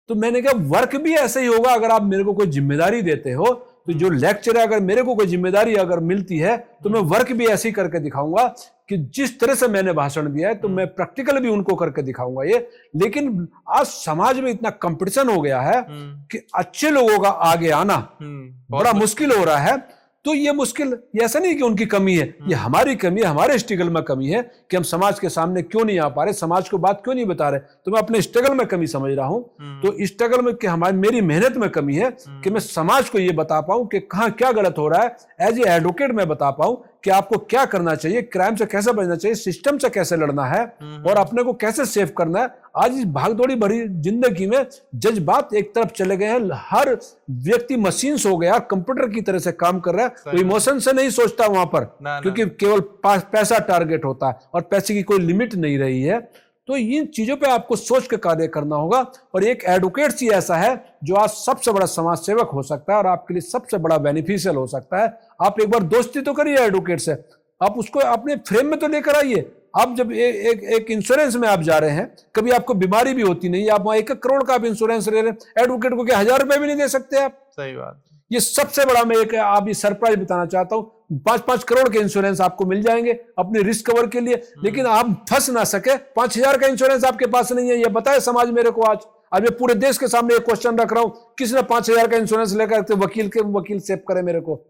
तो मैंने कहा वर्क भी ऐसे ही होगा, अगर आप मेरे को कोई जिम्मेदारी देते हो, तो जो लेक्चर है, अगर मेरे को कोई जिम्मेदारी अगर मिलती है तो मैं वर्क भी ऐसे ही करके दिखाऊंगा कि जिस तरह से मैंने भाषण दिया है तो मैं प्रैक्टिकल भी उनको करके दिखाऊंगा ये। लेकिन आज समाज में इतना कंपटीशन हो गया है कि अच्छे लोगों का आगे आना बड़ा मुश्किल हो रहा है। तो ये मुश्किल, ये ऐसा नहीं कि उनकी कमी है, ये हमारी कमी है, हमारे स्ट्रगल में कमी है कि हम समाज के सामने क्यों नहीं आ पा रहे, समाज को बात क्यों नहीं बता रहे। तो मैं अपने स्ट्रगल में कमी समझ रहा हूं। तो स्ट्रगल में कि मेरी मेहनत में कमी है कि मैं समाज को ये बता पाऊं कि कहां क्या गलत हो रहा है। एज ए एडवोकेट मैं बता पाऊं कि आपको क्या करना चाहिए, क्राइम से कैसे बचना चाहिए, सिस्टम से कैसे लड़ना है और अपने को कैसे सेव करना है। आज इस भागदौड़ी भरी जिंदगी में जज्बात एक तरफ चले गए हैं, हर व्यक्ति मशीन हो गया, कंप्यूटर की तरह से काम कर रहा है, तो इमोशन से नहीं सोचता वहां पर, क्योंकि केवल पैसा टारगेट होता है और पैसे की कोई लिमिट नहीं रही है। तो इन चीजों पे आपको सोच के कार्य करना होगा। और एक एडवोकेट ही ऐसा है जो आज सबसे बड़ा समाज सेवक हो सकता है और आपके लिए सबसे बड़ा बेनिफिशियल हो सकता है। आप एक बार दोस्ती तो करिए एडवोकेट से, आप उसको अपने फ्रेम में तो लेकर आइए। आप जब एक इंश्योरेंस में आप जा रहे हैं, कभी आपको बीमारी भी होती नहीं, आप वहां 1 करोड़ का आप इंश्योरेंस ले रहे हैं, एडवोकेट को क्या 1000 रुपए भी नहीं दे सकते आप? सही बात। ये सबसे बड़ा मैं एक आप ये सरप्राइज बताना चाहता हूं, 5-5 करोड़ के इंश्योरेंस आपको मिल जाएंगे अपने रिस्क कवर के लिए, लेकिन आप फंस ना सके। 5,000 का इंश्योरेंस आपके पास नहीं है, ये बताए समाज मेरे को। आज मैं पूरे देश के सामने एक क्वेश्चन रख रहा हूं, किसने 5,000 का इंश्योरेंस लेकर तो वकील सेव करे मेरे को।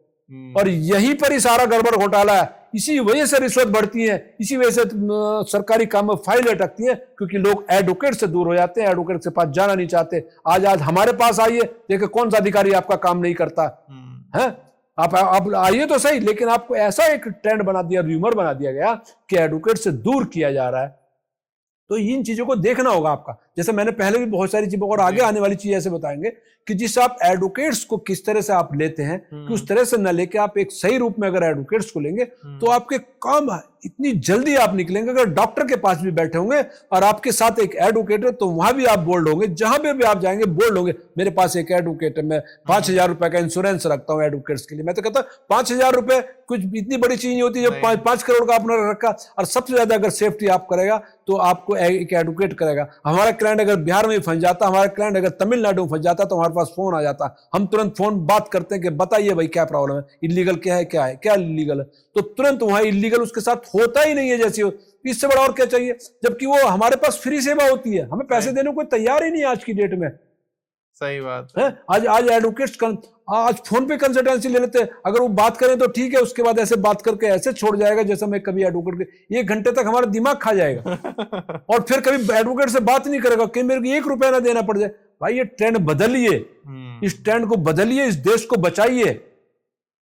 और यहीं पर ही सारा गड़बड़ घोटाला है, इसी वजह से रिश्वत बढ़ती है, इसी वजह से सरकारी काम में फाइल अटकती है, क्योंकि लोग एडवोकेट से दूर हो जाते हैं, एडवोकेट के पास जाना नहीं चाहते। आज हमारे पास आइए, देखिए कौन सा अधिकारी आपका काम नहीं करता है। आप आइए तो सही, लेकिन आपको ऐसा एक ट्रेंड बना दिया, र्यूमर बना दिया गया कि एडवोकेट से दूर किया जा रहा है। तो इन चीजों को देखना होगा आपका, जैसे मैंने पहले भी बहुत सारी चीजों और आगे आने वाली चीज ऐसे बताएंगे कि जिस आप एडवोकेट्स को किस तरह से आप लेते हैं, कि उस तरह से न लेके आप एक सही रूप में अगर एडवोकेट्स को लेंगे तो आपके काम इतनी जल्दी आप निकलेंगे। अगर डॉक्टर के पास भी बैठे होंगे और आपके साथ एक एडवोकेट है तो वहां भी आप बोल्ड होंगे, जहां पे भी आप जाएंगे बोल्ड होंगे, मेरे पास एक एडवोकेट है, मैं 5,000 रुपए का इंश्योरेंस रखता हूं एडवोकेट्स के लिए। मैं तो कहता हूं 5,000 रुपए कुछ इतनी बड़ी चीज नहीं होती जो 5 करोड़ का आपने रखा। और सबसे ज्यादा अगर सेफ्टी आप करेगा तो आपको एक एडवोकेट करेगा। हमारा क्लाइंट अगर बिहार में फंस जाता, हमारा क्लाइंट अगर तमिलनाडु में फंस जाता तो हमारे पास फोन आ जाता, हम तुरंत फोन बात करते हैं कि बताइए भाई क्या प्रॉब्लम है, इलीगल क्या है, क्या इलीगल है, तो तुरंत वहां इलीगल उसके साथ होता ही नहीं है जैसी हो। इससे बड़ा और क्या चाहिए, जबकि वो हमारे पास फ्री सेवा होती है, हमें पैसे देने को कोई तैयार ही नहीं है आज की डेट में। सही बात है। आज एडवोकेट्स आज फोन पे कंसल्टेंसी ले लेते हैं, अगर वो बात करें तो ठीक है, उसके बाद ऐसे बात करके ऐसे छोड़ जाएगा जैसे मैं कभी एडवोकेट के 1 घंटे तक हमारा दिमाग खा जाएगा और फिर कभी एडवोकेट से बात नहीं करेगा कि मेरे को 1 रुपया ना देना पड़ जाए। भाई ये ट्रेंड बदलिए, इस ट्रेंड को बदलिए, इस देश को बचाइए।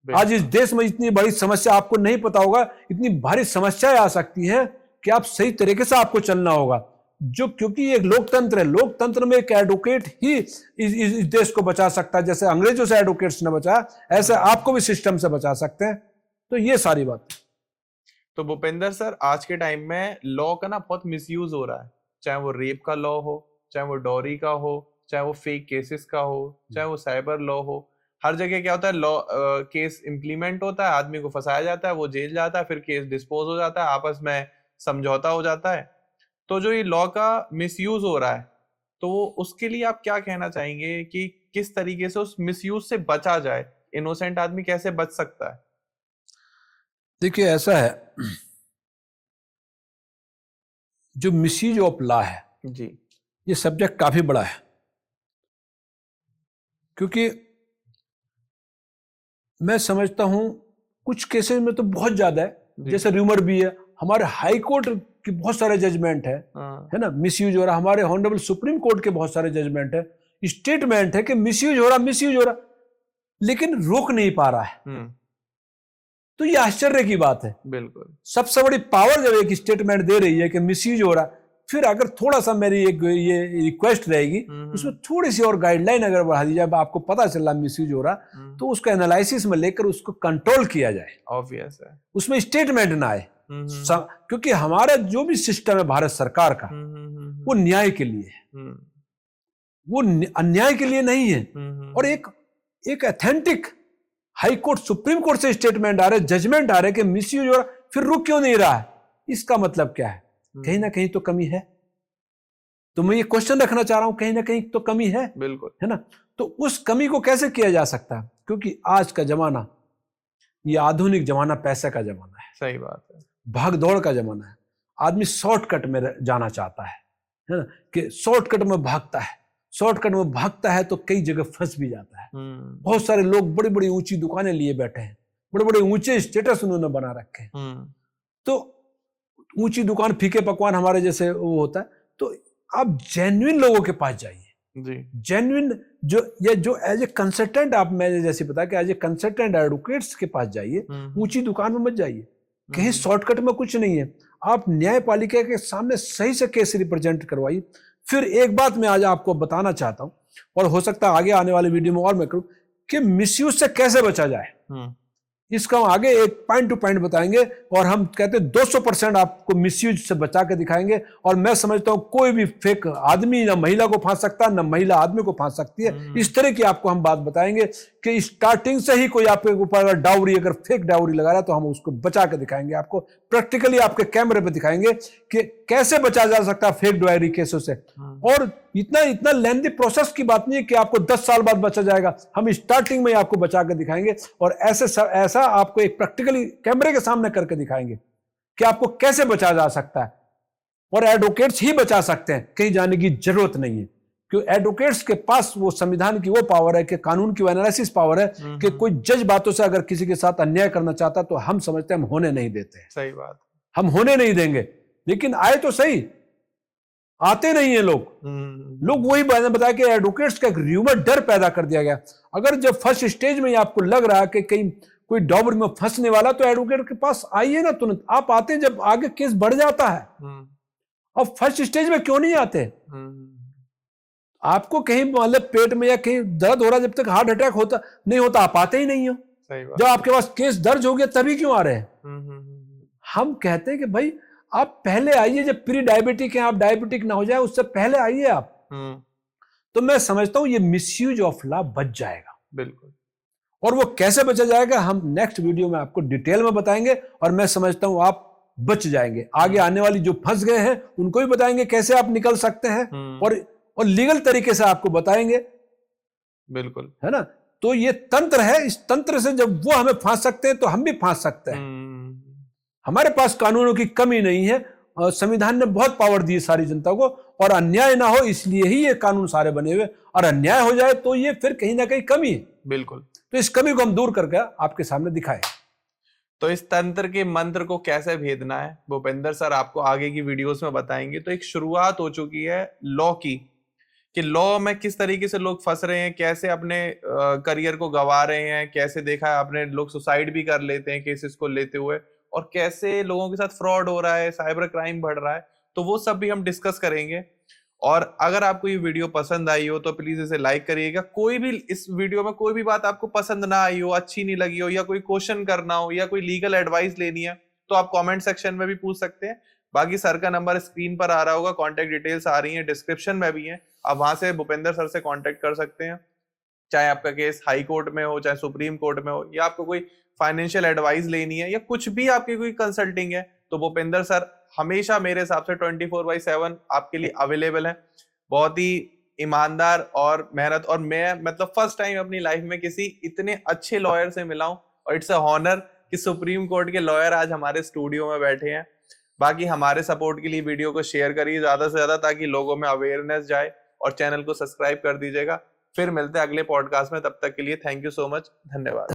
आज इस देश में इतनी बड़ी समस्या, आपको नहीं पता होगा, इतनी भारी समस्याएं आ सकती हैं कि आप सही तरीके से आपको चलना होगा। जो क्योंकि एक लोकतंत्र है, लोकतंत्र में एक एडवोकेट ही इस देश को बचा सकता है। जैसे अंग्रेजों से एडवोकेट्स ने बचाया, ऐसे आपको भी सिस्टम से बचा सकते हैं। तो ये सारी बात। तो भूपेंद्र सर, आज के टाइम में लॉ का ना बहुत मिसयूज हो रहा है, चाहे वो रेप का लॉ हो, चाहे वो डॉरी का हो, चाहे वो फेक केसेस का हो, चाहे वो साइबर लॉ हो। हर जगह क्या होता है, लॉ केस इंप्लीमेंट होता है, आदमी को फंसाया जाता है, वो जेल जाता है, फिर केस डिस्पोज हो जाता है, आपस में समझौता हो जाता है। तो जो ये लॉ का मिसयूज हो रहा है, तो उसके लिए आप क्या कहना चाहेंगे कि किस तरीके से उस मिसयूज से बचा जाए, इनोसेंट आदमी कैसे बच सकता है? देखिए ऐसा है, जो मिसयूज ऑफ लॉ है जी, ये सब्जेक्ट काफी बड़ा है, क्योंकि मैं समझता हूं कुछ केसेस में तो बहुत ज्यादा है, जैसे र्यूमर भी है, हमारे हाई कोर्ट के बहुत सारे जजमेंट है ना, मिसयूज हो रहा, हमारे ऑनरेबल सुप्रीम कोर्ट के बहुत सारे जजमेंट है, स्टेटमेंट है कि मिसयूज हो रहा, लेकिन रोक नहीं पा रहा है। तो ये आश्चर्य की बात है। बिल्कुल, सबसे बड़ी पावर जब एक स्टेटमेंट दे रही है कि मिसयूज हो रहा, फिर अगर थोड़ा सा मेरी एक ये रिक्वेस्ट रहेगी, उसमें थोड़ी सी और गाइडलाइन अगर बढ़ा दी जाए, आपको पता चल रहा मिसयूज हो रहा, तो उसको एनालिसिस में लेकर उसको कंट्रोल किया जाए। ऑब्वियस है, उसमें स्टेटमेंट ना आए, क्योंकि हमारा जो भी सिस्टम है भारत सरकार का, वो न्याय के लिए है, वो अन्याय के लिए नहीं है। और एक authentic high court, supreme court से स्टेटमेंट आ रहे, जजमेंट आ रहे कि मिसयूज हो रहा, फिर रुक क्यों नहीं रहा है? इसका मतलब क्या है? कहीं ना कहीं तो कमी है। तो मैं ये क्वेश्चन रखना चाह रहा हूं, कहीं ना कहीं तो कमी है, बिल्कुल, है ना। तो उस कमी को कैसे किया जा सकता है? क्योंकि आज का जमाना, ये आधुनिक जमाना पैसे का जमाना है, सही बात है, भाग दौड़ का जमाना है। आदमी शॉर्टकट में जाना चाहता है ना, कि शॉर्टकट में भागता है, शॉर्टकट में भागता है तो कई जगह फंस भी जाता है। बहुत सारे लोग बड़ी बड़ी ऊंची दुकानें लिए बैठे हैं, बड़े बड़े ऊंचे स्टेटस उन्होंने बना रखे हैं। तो ऊंची दुकान, फीके पकवान हमारे जैसे वो होता है। तो आप जेन्युइन लोगों के पास जाइए, जेन्युइन जो एज ए कंसल्टेंट, आप मैंने जैसे बताया कि एज ए कंसल्टेंट एडवोकेट्स के पास जाइए, ऊंची दुकान में मत जाइए, कहीं शॉर्टकट में कुछ नहीं है। आप न्यायपालिका के सामने सही से केस रिप्रेजेंट करवाइए। फिर एक बात मैं आज आपको बताना चाहता हूं, और हो सकता है आगे आने वाले वीडियो में और मैं करूं, कि मिसयूज से कैसे बचा जाए। इसका हम आगे एक पॉइंट टू पॉइंट बताएंगे, और हम कहते हैं 200% आपको मिसयूज से बचा के दिखाएंगे। और मैं समझता हूं कोई भी फेक आदमी ना महिला को फांस सकता, ना महिला आदमी को फांस सकती है। इस तरह की आपको हम बात बताएंगे कि स्टार्टिंग से ही कोई आपके ऊपर अगर डाउरी, अगर फेक डाउरी लगा रहा है, तो हम उसको बचा के दिखाएंगे, आपको प्रैक्टिकली आपके कैमरे पे दिखाएंगे कि कैसे बचा जा सकता है फेक डाउरी केसों से। और इतना इतना लेंथी प्रोसेस की बात नहीं है कि आपको 10 साल बाद बचा जाएगा। हम स्टार्टिंग में आपको बचा कर दिखाएंगे और ऐसा आपको एक प्रैक्टिकली कैमरे के सामने करके दिखाएंगे कि आपको कैसे बचा जा सकता है। और एडवोकेट्स ही बचा सकते हैं, कहीं जाने की जरूरत नहीं है, क्योंकि एडवोकेट्स के पास वो संविधान की वो पावर है कि कानून की एनालिसिस पावर है कि कोई जज बातों से अगर किसी के साथ अन्याय करना चाहता तो हम समझते हैं हम होने नहीं देते हैं। सही बात, हम होने नहीं देंगे। लेकिन आए तो सही, आते नहीं है लोग वही बताया कि एडवोकेट्स का एक र्यूमर डर पैदा कर दिया गया। अगर जब फर्स्ट स्टेज में आपको लग रहा है कि कहीं कोई डॉबर में फंसने वाला, तो एडवोकेट के पास आइए ना तुरंत। आप आते हैं जब आगे केस बढ़ जाता है, अब फर्स्ट स्टेज में क्यों नहीं आते? आपको कहीं मतलब पेट में या कहीं दर्द हो रहा, जब तक हार्ट अटैक होता नहीं होता आप आते ही नहीं हो। जब आपके पास केस दर्ज हो गया तभी क्यों आ रहे हैं? हम कहते हैं कि भाई आप पहले आइए, जब प्री डायबिटिक है, आप डायबिटिक ना हो जाए उससे पहले आइए आप। तो मैं समझता हूं ये मिसयूज ऑफ लॉ बच जाएगा। बिल्कुल। और वो कैसे बचा जाएगा हम नेक्स्ट वीडियो में आपको डिटेल में बताएंगे, और मैं समझता हूं आप बच जाएंगे। आगे आने वाली जो फंस गए हैं उनको भी बताएंगे कैसे आप निकल सकते हैं, और लीगल तरीके से आपको बताएंगे। बिल्कुल, है ना? तो ये तंत्र है, इस तंत्र से जब वो हमें फांस सकते हैं तो हम भी फांस सकते हैं। हमारे पास कानूनों की कमी नहीं है, संविधान ने बहुत पावर दी है सारी जनता को, और अन्याय ना हो इसलिए ही ये कानून सारे बने हुए, और अन्याय हो जाए तो ये फिर कहीं ना कहीं कमी है। बिल्कुल। तो इस कमी को हम दूर करके आपके सामने दिखाएं। तो इस तंत्र के मंत्र को कैसे भेदना है भूपेंद्र सर आपको आगे की वीडियोस में बताएंगे। तो एक शुरुआत हो चुकी है लॉ की, कि लॉ में किस तरीके से लोग फंस रहे हैं, कैसे अपने करियर को गंवा रहे हैं, कैसे देखा है आपने लोग सुसाइड भी कर लेते हैं केसेस को लेते हुए, और कैसे लोगों के साथ फ्रॉड हो रहा है, साइबर क्राइम बढ़ रहा है। तो वो सब भी हम डिस्कस करेंगे। और अगर आपको ये वीडियो पसंद आई हो तो प्लीज इसे लाइक करिएगा। कोई भी इस वीडियो में कोई भी बात आपको पसंद ना आई हो, अच्छी नहीं लगी हो, या कोई क्वेश्चन करना हो, या कोई लीगल एडवाइस लेनी है, तो आप कमेंट सेक्शन में भी पूछ सकते हैं। बाकी सर का नंबर स्क्रीन पर आ रहा होगा, कॉन्टेक्ट डिटेल्स आ रही है, डिस्क्रिप्शन में भी है, आप वहां से भूपेंद्र सर से कॉन्टेक्ट कर सकते हैं। चाहे आपका केस हाई कोर्ट में हो, चाहे सुप्रीम कोर्ट में हो, या आपको कोई फाइनेंशियल एडवाइस लेनी है, या कुछ भी आपकी कोई कंसल्टिंग है, तो भूपेंद्र सर हमेशा मेरे हिसाब से 24/7 आपके लिए अवेलेबल है। बहुत ही ईमानदार और मेहनत, और मैं मतलब फर्स्ट टाइम अपनी लाइफ में किसी इतने अच्छे लॉयर से मिला हूं, और इट्स अ हॉनर कि सुप्रीम कोर्ट के लॉयर आज हमारे स्टूडियो में बैठे हैं। बाकी हमारे सपोर्ट के लिए वीडियो को शेयर करिए ज्यादा से ज्यादा, ताकि लोगों में अवेयरनेस जाए, और चैनल को सब्सक्राइब कर दीजिएगा। फिर मिलते हैं अगले पॉडकास्ट में, तब तक के लिए थैंक यू सो मच, धन्यवाद।